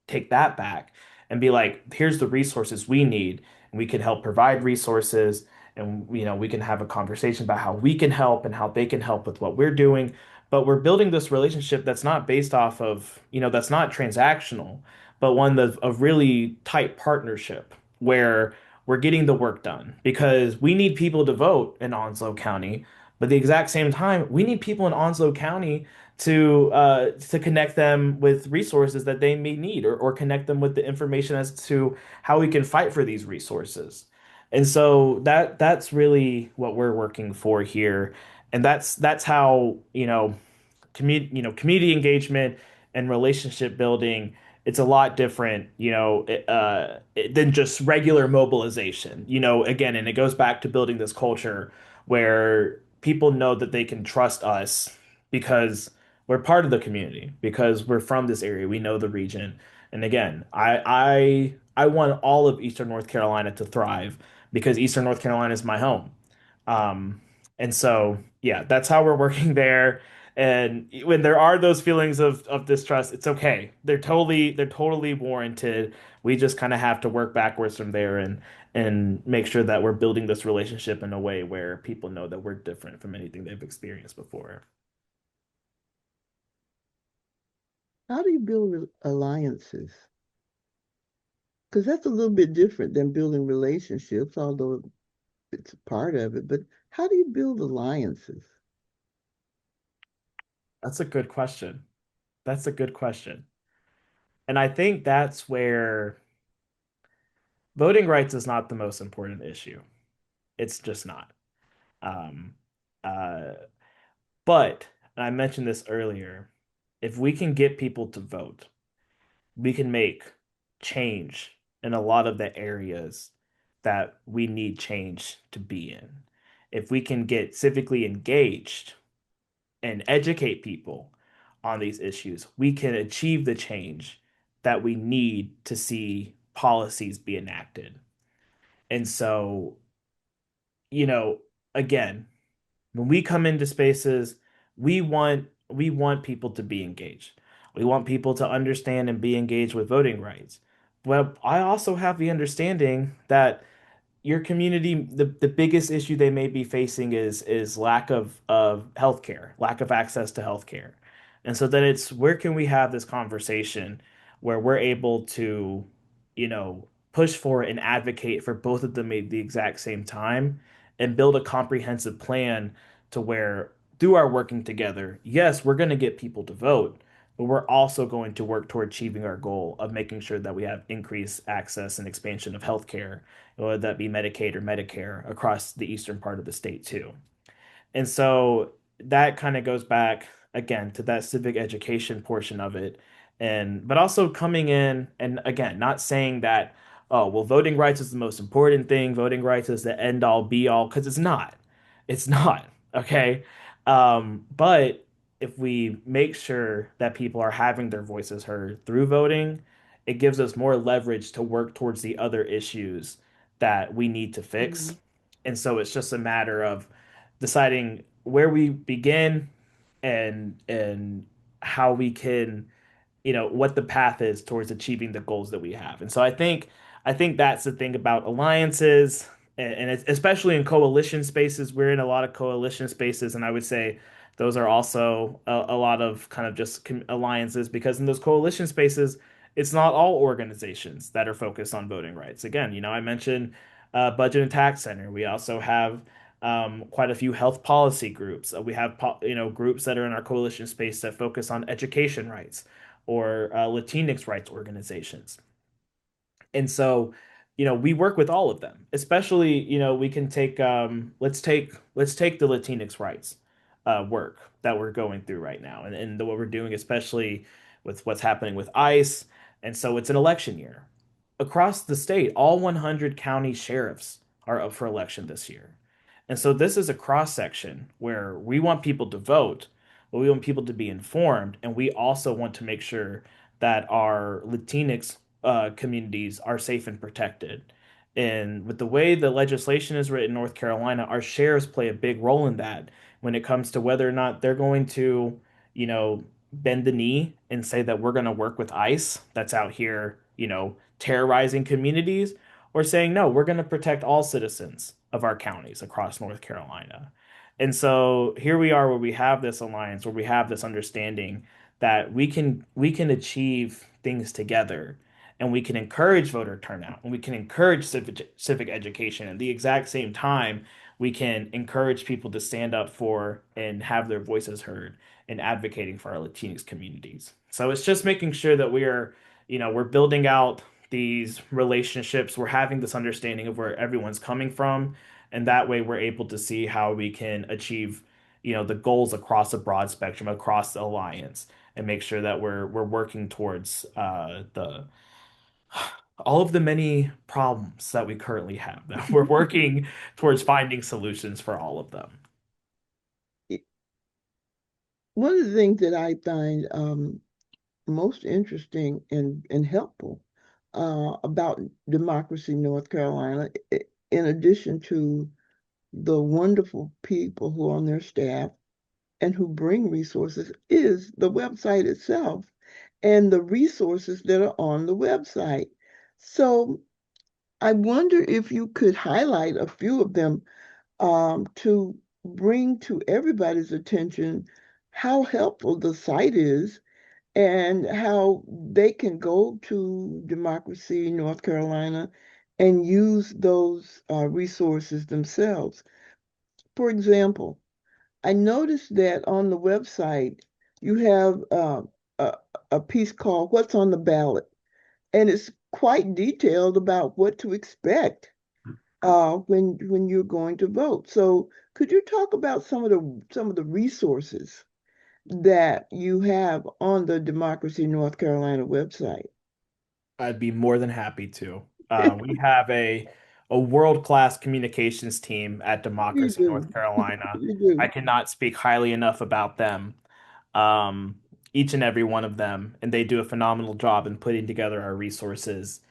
take that back and be like, here's the resources we need, and we can help provide resources, and we can have a conversation about how we can help and how they can help with what we're doing. But we're building this relationship that's not based off of, that's not transactional, but one of really tight partnership where we're getting the work done, because we need people to vote in Onslow County. But at the exact same time, we need people in Onslow County to connect them with resources that they may need, or connect them with the information as to how we can fight for these resources. And so that's really what we're working for here. And that's how, community engagement and relationship building, it's a lot different, than just regular mobilization. Again, and it goes back to building this culture where people know that they can trust us because we're part of the community, because we're from this area, we know the region. And again, I want all of Eastern North Carolina to thrive because Eastern North Carolina is my home. Um, and so, yeah, that's how we're working there. And when there are those feelings of distrust, it's okay. They're totally warranted. We just kind of have to work backwards from there and make sure that we're building this relationship in a way where people know that we're different from anything they've experienced before. How do you build alliances? Because that's a little bit different than building relationships, although it's a part of it. But how do you build alliances? That's a good question. That's a good question. And I think that's where voting rights is not the most important issue. It's just not. Um, uh, but, and I mentioned this earlier, if we can get people to vote, we can make change in a lot of the areas that we need change to be in. If we can get civically engaged and educate people on these issues, we can achieve the change that we need to see policies be enacted. And so, you know, again, when we come into spaces, we want people to be engaged. We want people to understand and be engaged with voting rights. But I also have the understanding that your community, the biggest issue they may be facing is lack of healthcare, lack of access to healthcare. And so then it's where can we have this conversation where we're able to, push for and advocate for both of them at the exact same time and build a comprehensive plan to where through our working together, yes, we're going to get people to vote, but we're also going to work toward achieving our goal of making sure that we have increased access and expansion of healthcare, whether that be Medicaid or Medicare across the eastern part of the state too. And so that kind of goes back again to that civic education portion of it. And but also coming in and again, not saying that, oh, well, voting rights is the most important thing, voting rights is the end all be all, because it's not. It's not, okay? But if we make sure that people are having their voices heard through voting, it gives us more leverage to work towards the other issues that we need to fix. Mhm. And so it's just a matter of deciding where we begin and how we can, what the path is towards achieving the goals that we have. And so I think that's the thing about alliances, and it's, especially in coalition spaces, we're in a lot of coalition spaces, and I would say those are also a lot of kind of just alliances, because in those coalition spaces, it's not all organizations that are focused on voting rights. Again, I mentioned Budget and Tax Center. We also have quite a few health policy groups. We have groups that are in our coalition space that focus on education rights or Latinx rights organizations. And so, we work with all of them. Especially, we can take let's take the Latinx rights work that we're going through right now, and what we're doing, especially with what's happening with ICE. And so it's an election year. Across the state, all 100 county sheriffs are up for election this year. And so this is a cross section where we want people to vote, but we want people to be informed, and we also want to make sure that our Latinx communities are safe and protected. And with the way the legislation is written in North Carolina, our sheriffs play a big role in that when it comes to whether or not they're going to, bend the knee and say that we're going to work with ICE that's out here, terrorizing communities, or saying, no, we're going to protect all citizens of our counties across North Carolina. And so here we are where we have this alliance, where we have this understanding that we can achieve things together, and we can encourage voter turnout, and we can encourage civic education at the exact same time we can encourage people to stand up for and have their voices heard in advocating for our Latinx communities. So it's just making sure that we are, we're building out these relationships, we're having this understanding of where everyone's coming from, and that way we're able to see how we can achieve, the goals across a broad spectrum, across the alliance, and make sure that we're working towards the all of the many problems that we currently have, that we're working towards finding solutions for all of them. One of the things that I find most interesting and helpful about Democracy North Carolina, in addition to the wonderful people who are on their staff and who bring resources, is the website itself and the resources that are on the website. So I wonder if you could highlight a few of them to bring to everybody's attention how helpful the site is and how they can go to Democracy North Carolina and use those resources themselves. For example, I noticed that on the website you have a, a piece called What's on the Ballot, and it's quite detailed about what to expect when you're going to vote. So could you talk about some of the resources that you have on the Democracy North Carolina website? I'd be more than happy to. We have a world-class communications team at You Democracy North do. Carolina. You I do. cannot speak highly enough about them. Um, each and every one of them, and they do a phenomenal job in putting together our resources.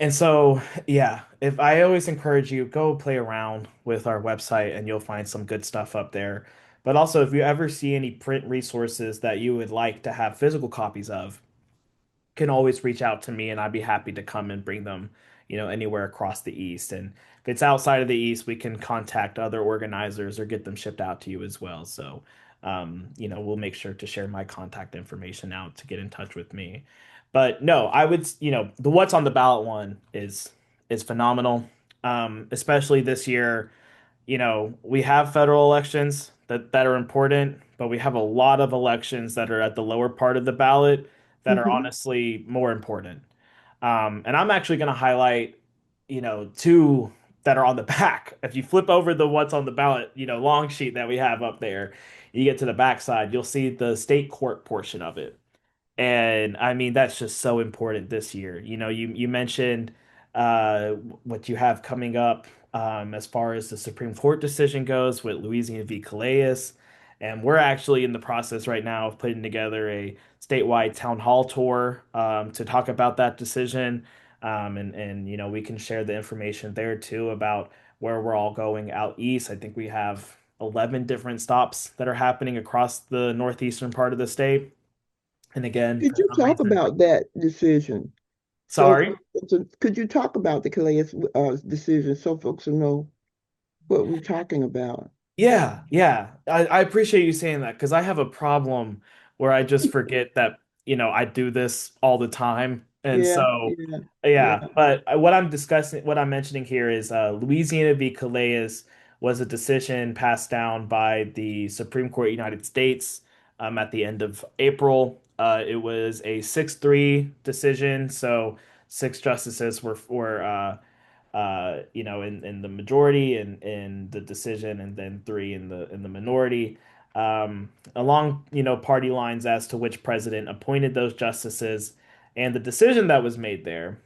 And so, yeah, if I always encourage you, go play around with our website and you'll find some good stuff up there. But also, if you ever see any print resources that you would like to have physical copies of, can always reach out to me and I'd be happy to come and bring them, anywhere across the East. And if it's outside of the East, we can contact other organizers or get them shipped out to you as well. So, we'll make sure to share my contact information out to get in touch with me. But no, I would, the what's on the ballot one is phenomenal. Especially this year, we have federal elections that are important, but we have a lot of elections that are at the lower part of the ballot that are Hmm. honestly more important. And I'm actually going to highlight, two that are on the back. If you flip over the what's on the ballot, long sheet that we have up there, you get to the back side, you'll see the state court portion of it. And I mean, that's just so important this year. You mentioned uh, what you have coming up as far as the Supreme Court decision goes with Louisiana v. Calais. And we're actually in the process right now of putting together a statewide town hall tour to talk about that decision. And we can share the information there too about where we're all going out east. I think we have 11 different stops that are happening across the northeastern part of the state. And again, Could for you some talk reason, about that decision? So, sorry. could you talk about the Calais decision so folks will know what we're talking about? Yeah, yeah. I appreciate you saying that because I have a problem where I just forget that, I do this all the time. And Yeah, so, yeah, yeah. yeah. But what I'm mentioning here is Louisiana v. Calais was a decision passed down by the Supreme Court of the United States at the end of April. It was a 6-3 decision. So six justices were in the majority and in the decision, and then three in the minority, along, party lines as to which president appointed those justices. And the decision that was made there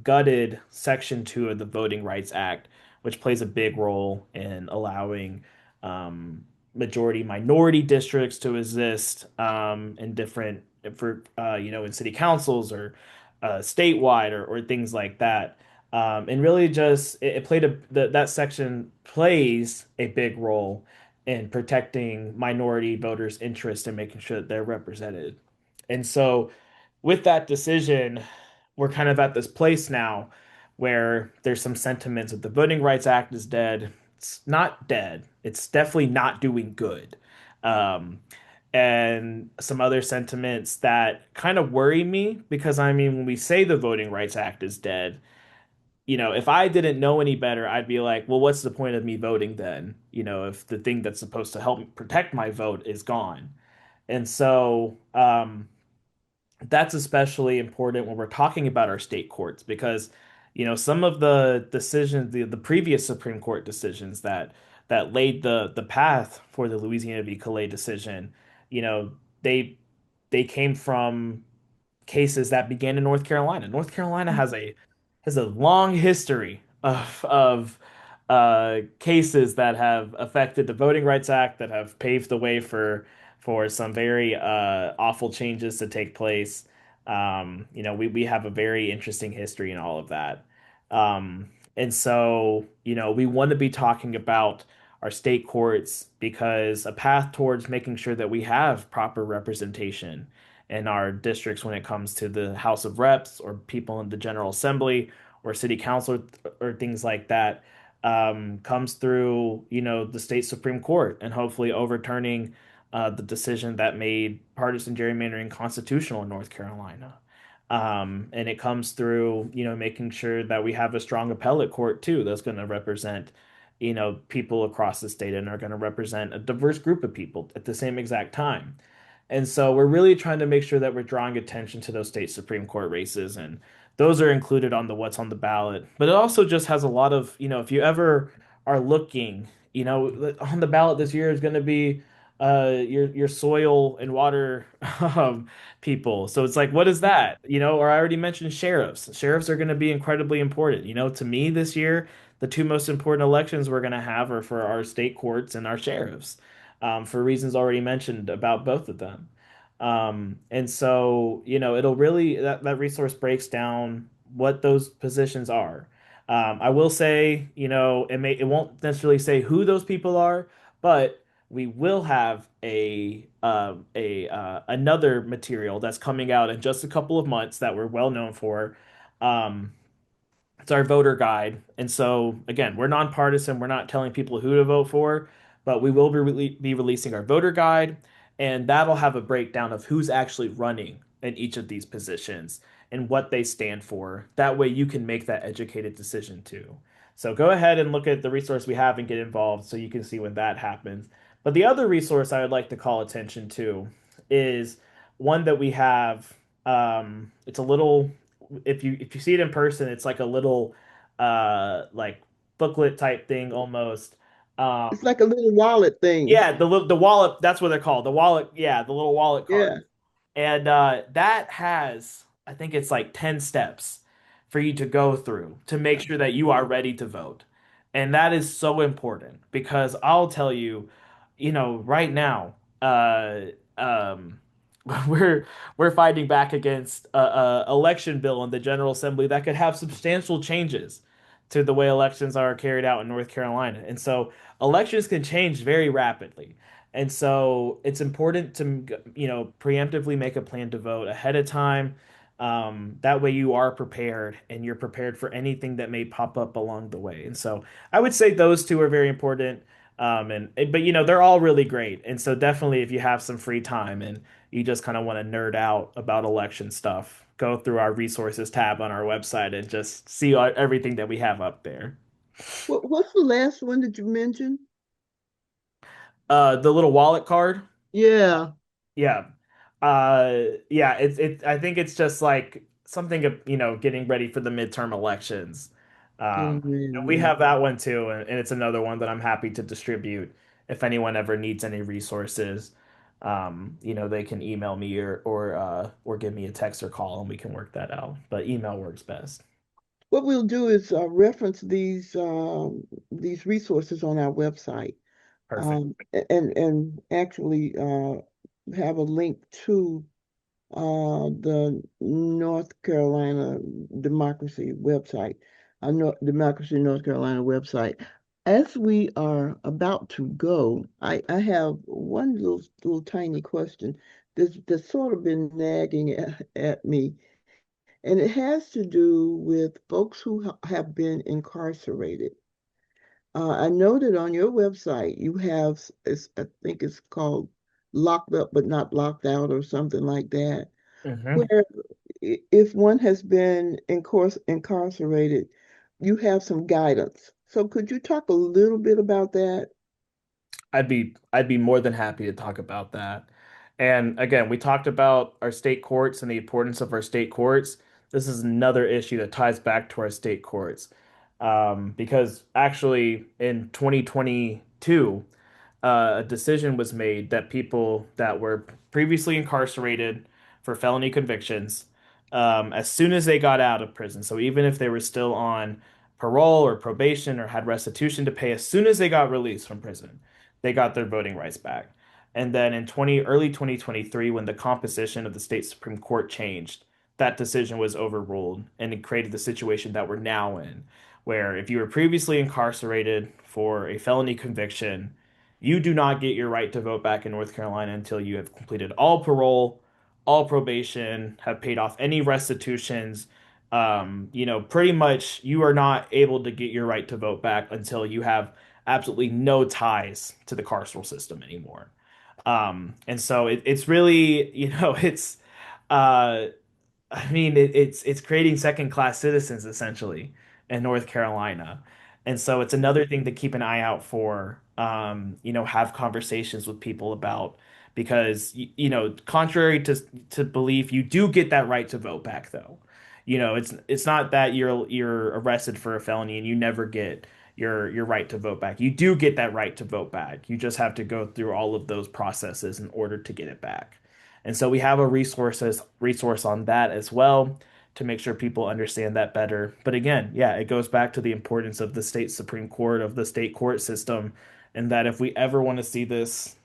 gutted Section 2 of the Voting Rights Act, which plays a big role in allowing majority minority districts to exist in different in city councils or statewide or things like that. And really just it played that section plays a big role in protecting minority voters' interest and making sure that they're represented. And so with that decision, we're kind of at this place now where there's some sentiments that the Voting Rights Act is dead. It's not dead. It's definitely not doing good. Um, and some other sentiments that kind of worry me because I mean, when we say the Voting Rights Act is dead, if I didn't know any better, I'd be like, well, what's the point of me voting then? If the thing that's supposed to help me protect my vote is gone. And so that's especially important when we're talking about our state courts because, some of the decisions, the previous Supreme Court decisions that laid the path for the Louisiana v. Calais decision, you know, they they came from cases that began in North Carolina. North Carolina has a long history of cases that have affected the Voting Rights Act that have paved the way for some very awful changes to take place. We have a very interesting history in all of that. And so, we want to be talking about our state courts because a path towards making sure that we have proper representation in our districts when it comes to the House of Reps or people in the General Assembly or City Council or things like that comes through, the state Supreme Court and hopefully overturning the decision that made partisan gerrymandering constitutional in North Carolina. And it comes through, making sure that we have a strong appellate court too that's going to represent, people across the state and are going to represent a diverse group of people at the same exact time. And so we're really trying to make sure that we're drawing attention to those state Supreme Court races, and those are included on the what's on the ballot. But it also just has a lot of, if you ever are looking, on the ballot this year is going to be your soil and water people. So it's like, what is that? Or I already mentioned sheriffs. Sheriffs are going to be incredibly important. To me this year, the two most important elections we're going to have are for our state courts and our sheriffs for reasons already mentioned about both of them. And so, it'll really that resource breaks down what those positions are. I will say, it won't necessarily say who those people are, but we will have another material that's coming out in just a couple of months that we're well known for. Um, it's our voter guide. And so, again, we're nonpartisan. We're not telling people who to vote for, but we will be releasing our voter guide, and that'll have a breakdown of who's actually running in each of these positions and what they stand for. That way, you can make that educated decision too. So, go ahead and look at the resource we have and get involved so you can see when that happens. But the other resource I would like to call attention to is one that we have. It's a little if you see it in person, it's like a little like booklet type thing almost. It's Um like a little wallet thing. yeah, the wallet, that's what they're called. The wallet, yeah, the little wallet card. Yeah. And that has, I think it's like 10 steps for you to go through to make sure that you are ready to vote. And that is so important because I'll tell you, right now, um, we're we're fighting back against a election bill in the General Assembly that could have substantial changes to the way elections are carried out in North Carolina. And so elections can change very rapidly. And so it's important to, preemptively make a plan to vote ahead of time. That way you are prepared and you're prepared for anything that may pop up along the way. And so I would say those two are very important. But they're all really great. And so definitely if you have some free time and you just kind of want to nerd out about election stuff, go through our resources tab on our website and just see everything that we have up there. What's the last one that you mentioned? The little wallet card. Yeah. Yeah. Yeah, I think it's just like something of, getting ready for the midterm elections. Yeah, We yeah. have that one too, and it's another one that I'm happy to distribute if anyone ever needs any resources. They can email me or give me a text or call and we can work that out. But email works best. What we'll do is reference these resources on our website, Perfect. and actually have a link to the North Carolina Democracy website, Democracy North Carolina website. As we are about to go, I have one little tiny question that's sort of been nagging at me, and it has to do with folks who have been incarcerated. I noted on your website you have, I think it's called locked up but not locked out or something like that, Hmm. where if one has been incarcerated, you have some guidance. So could you talk a little bit about that? I'd be more than happy to talk about that. And again, we talked about our state courts and the importance of our state courts. This is another issue that ties back to our state courts. Because actually in 2022, a decision was made that people that were previously incarcerated for felony convictions, as soon as they got out of prison, so even if they were still on parole or probation or had restitution to pay, as soon as they got released from prison, they got their voting rights back. And then in early 2023, when the composition of the state Supreme Court changed, that decision was overruled and it created the situation that we're now in, where if you were previously incarcerated for a felony conviction, you do not get your right to vote back in North Carolina until you have completed all parole, all probation, have paid off any restitutions. Pretty much you are not able to get your right to vote back until you have absolutely no ties to the carceral system anymore. And so it's really, uh, I mean, it's creating second class citizens essentially in North Carolina. And so it's another thing to keep an eye out for, have conversations with people about because contrary to belief, you do get that right to vote back though. It's not that you're arrested for a felony and you never get your right to vote back. You do get that right to vote back. You just have to go through all of those processes in order to get it back. And so we have a resource on that as well to make sure people understand that better. But again, yeah, it goes back to the importance of the state Supreme Court, of the state court system, and that if we ever want to see this,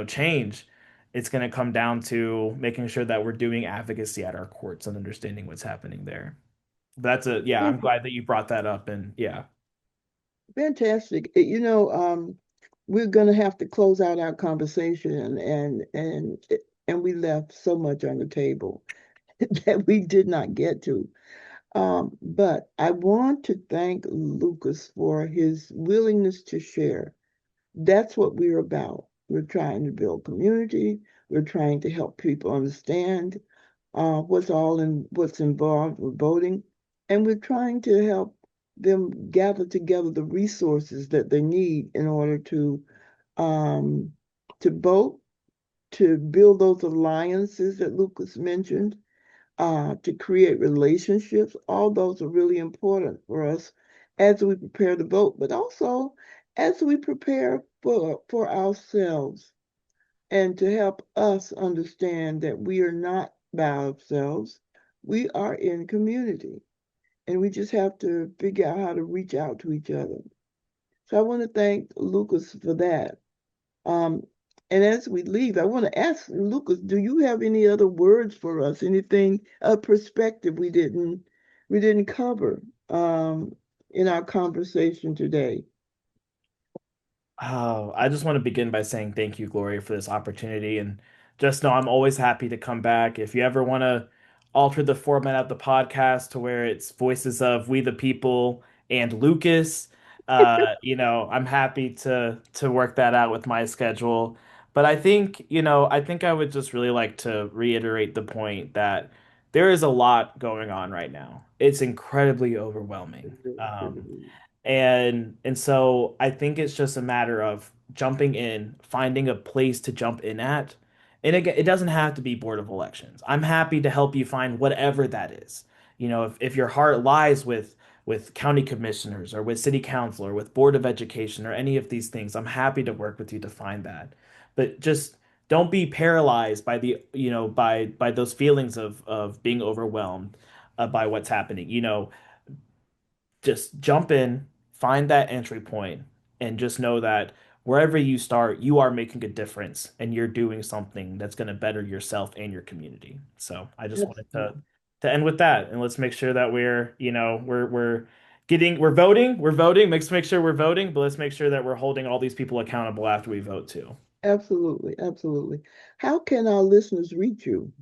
change, it's going to come down to making sure that we're doing advocacy at our courts and understanding what's happening there. Yeah, I'm glad that you brought that up. And yeah. Fantastic. We're going to have to close out our conversation, and we left so much on the table that we did not get to. But I want to thank Lucas for his willingness to share. That's what we're about. We're trying to build community. We're trying to help people understand what's involved with voting, and we're trying to help them gather together the resources that they need in order um, to vote, to build those alliances that Lucas mentioned, to create relationships. All those are really important for us as we prepare to vote, but also as we prepare for ourselves and to help us understand that we are not by ourselves. We are in community, and we just have to figure out how to reach out to each other. So I want to thank Lucas for that. Um, and as we leave, I want to ask Lucas, do you have any other words for us? Anything, a perspective we didn't cover in our conversation today? Oh, I just want to begin by saying thank you, Gloria, for this opportunity. And just know I'm always happy to come back. If you ever want to alter the format of the podcast to where it's voices of We the People and Lucas, I'm happy to work that out with my schedule. But I think I would just really like to reiterate the point that there is a lot going on right now. It's incredibly overwhelming. And so I think it's just a matter of jumping in, finding a place to jump in at. And again, it doesn't have to be Board of Elections. I'm happy to help you find whatever that is. If your heart lies with county commissioners or with city council or with Board of Education or any of these things, I'm happy to work with you to find that. But just don't be paralyzed by by those feelings of being overwhelmed by what's happening. Just jump in, find that entry point, and just know that wherever you start, you are making a difference and you're doing something that's going to better yourself and your community. So I just wanted Absolutely. to end with that, and let's make sure that we're voting. Let's make sure we're voting, but let's make sure that we're holding all these people accountable after we vote too. Absolutely. Absolutely. How can our listeners reach you?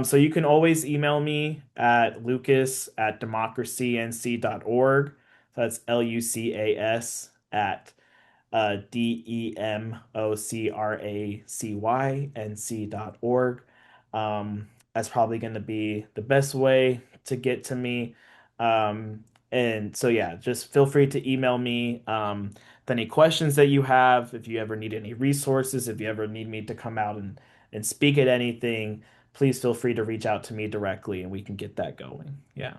So you can always email me at lucas@democracync.org. So that's LUCAS at DEMOCRACYNC.org. That's probably going to be the best way to get to me. And so yeah, just feel free to email me with any questions that you have. If you ever need any resources, if you ever need me to come out and speak at anything, please feel free to reach out to me directly and we can get that going. Yeah.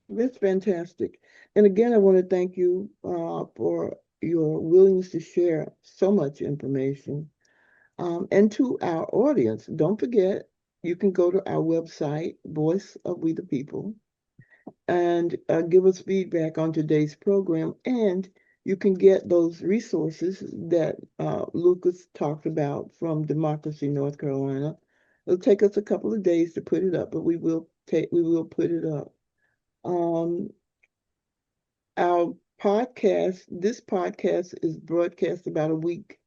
That's fantastic. And again, I want to thank you for your willingness to share so much information. And to our audience, don't forget, you can go to our website, Voice of We the People, and give us feedback on today's program. And you can get those resources that Lucas talked about from Democracy North Carolina. It'll take us a couple of days to put it up, but we will put it up. Um, our this podcast is broadcast about a week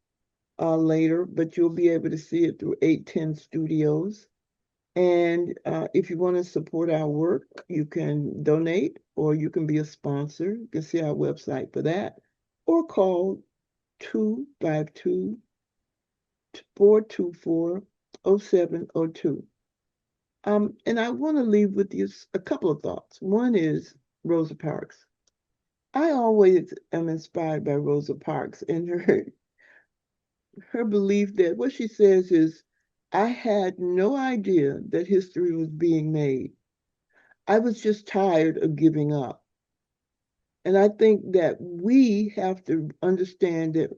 later, but you'll be able to see it through 810 Studios. And if you want to support our work, you can donate or you can be a sponsor. You can see our website for that or call 252-424-0702. And I want to leave with you a couple of thoughts. One is Rosa Parks. I always am inspired by Rosa Parks and her belief that what she says is, I had no idea that history was being made. I was just tired of giving up. And I think that we have to understand that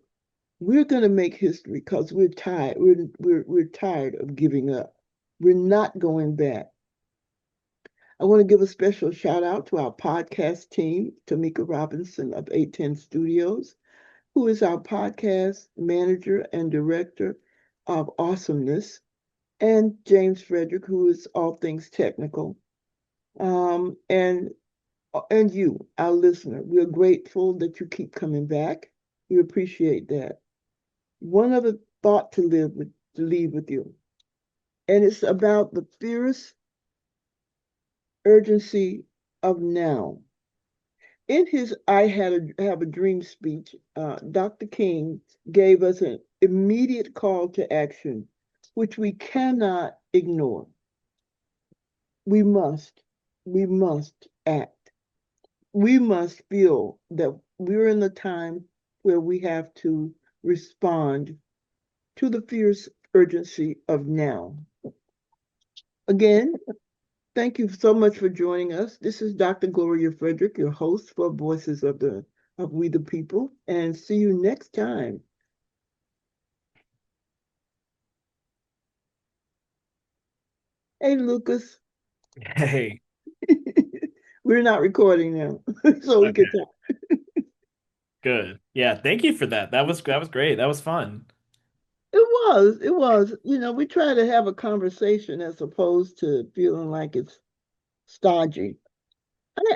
we're going to make history because we're tired. We're tired of giving up. We're not going back. I want to give a special shout out to our podcast team, Tamika Robinson of 810 Studios, who is our podcast manager and director of awesomeness, and James Frederick, who is all things technical. Um, and and you, our listener, we're grateful that you keep coming back. We appreciate that. One other thought to leave with you, and it's about the fierce urgency of now. In his Have a Dream speech, Dr. King gave us an immediate call to action, which we cannot ignore. We must, we must act. We must feel that we're in the time where we have to respond to the fierce urgency of now. Again, thank you so much for joining us. This is Dr. Gloria Frederick, your host for Voices of We the People, and see you next time. Hey, Lucas. Hey. We're not recording now, so we can Okay. talk. Good. Yeah, thank you for that. That was great. That was fun. It was. We try to have a conversation as opposed to feeling like it's stodgy.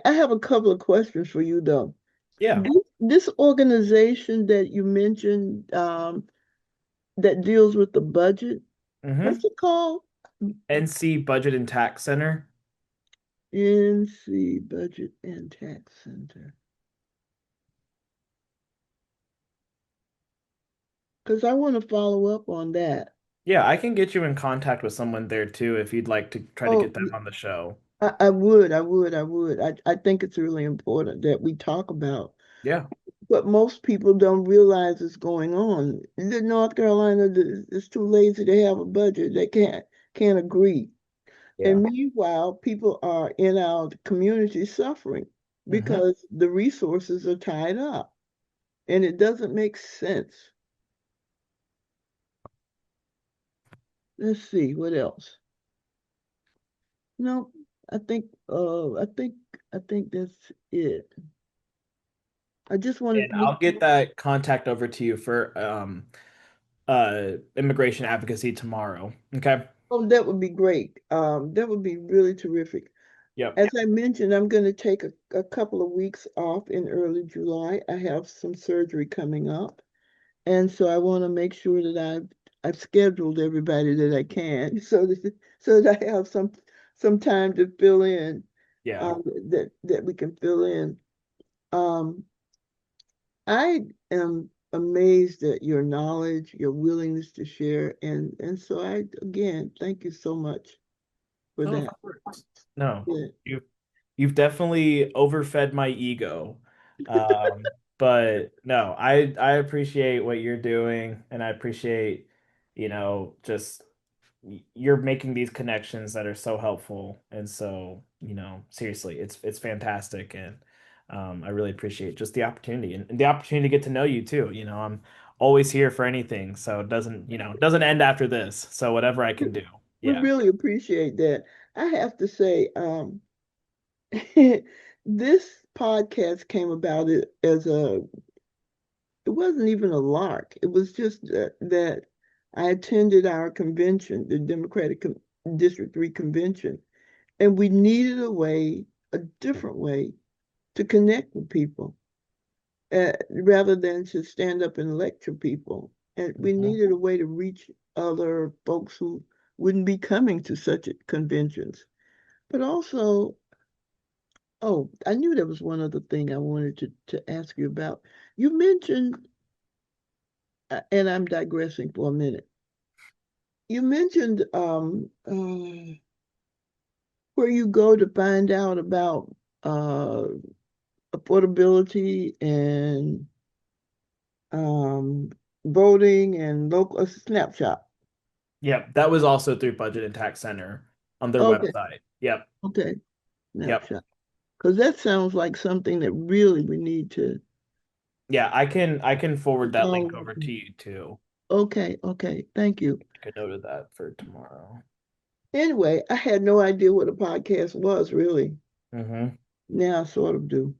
I have a couple of questions for you, though. Yeah. This organization that you mentioned that deals with the budget, what's Mm-hmm. it called? NC Budget and Tax Center. NC Budget and Tax Center. Because I want to follow up on that. Yeah, I can get you in contact with someone there too if you'd like to try to Oh, get them on the show. I would. I think it's really important that we talk about Yeah. what most people don't realize is going on. In North Carolina is too lazy to have a budget. They can't agree. Yeah. And meanwhile, people are in our community suffering Hmm. because the resources are tied up, and it doesn't make sense. Let's see what else. No, I think I think that's it. I just wanted And to make I'll get that contact over to you for immigration advocacy tomorrow. Okay. Oh, that would be great. That would be really terrific. Yep. As I mentioned, I'm going to take a couple of weeks off in early July. I have some surgery coming up, and so I want to make sure that I've scheduled everybody that I can, so that I have some time to fill in, Yeah. that we can fill in. Um, I am amazed at your knowledge, your willingness to share, and so I again thank you so much for No, of that. course. No. Yeah. You You've definitely overfed my ego. But no, I appreciate what you're doing, and I appreciate, just you're making these connections that are so helpful. And so, seriously, it's fantastic. And I really appreciate just the opportunity and the opportunity to get to know you too. I'm always here for anything. So it doesn't end after this. So whatever I can do. We Yeah. really appreciate that. I have to say, this podcast came about as it wasn't even a lark. It was just that I attended our convention, the District 3 convention, and we needed a different way to connect with people rather than to stand up and lecture people. And we Mhm. needed a way to reach other folks who wouldn't be coming to such conventions. But also, oh, I knew there was one other thing I wanted to ask you about. You mentioned, and I'm digressing for a minute. You mentioned where you go to find out about uh, affordability and um, voting and local a snapshot. Yep. That was also through Budget and Tax Center on their Okay, website. Yep. okay, Yep. snapshot. Because that sounds like something that really we need to. Yeah, I can forward that link Oh, over to you too. okay, okay. Thank you. Make a note of that for tomorrow. Anyway, I had no idea what a podcast was really. Hmm. Now I sort of do.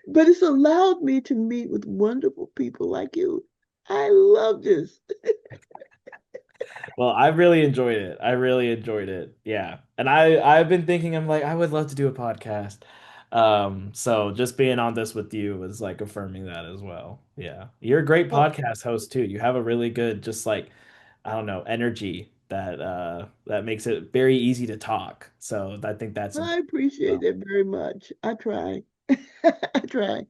But it's allowed me to meet with wonderful people like you. I love this. Well, I really enjoyed it. I really enjoyed it. Yeah. And I've been thinking, I'm like, I would love to do a podcast. So just being on this with you was like affirming that as well. Yeah. You're a great Oh, podcast host too. You have a really good, just like, I don't know, energy that makes it very easy to talk. So I think that's I important. appreciate So, that very much. I try. I try.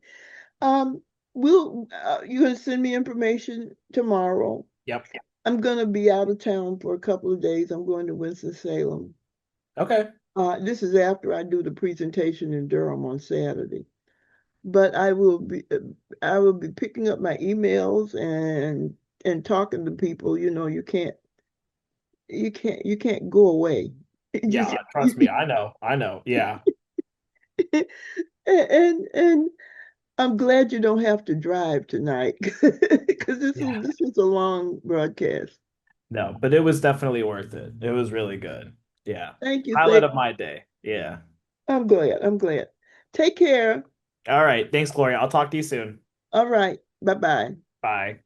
Um, you're gonna send me information tomorrow. yep. I'm gonna be out of town for a couple of days. I'm going to Winston-Salem. Okay. This is after I do the presentation in Durham on Saturday. But I will be picking up my emails and talking to people. You can't go away. It Yeah, just trust me. I know. I know. Yeah. and I'm glad you don't have to drive tonight because this Yeah. was this was a long broadcast. No, but it was definitely worth it. It was really good. Yeah. Thank you. Highlight of my day. Yeah. I'm glad. I'm glad. Take care. All right. Thanks, Gloria. I'll talk to you soon. All right. Bye bye. Bye.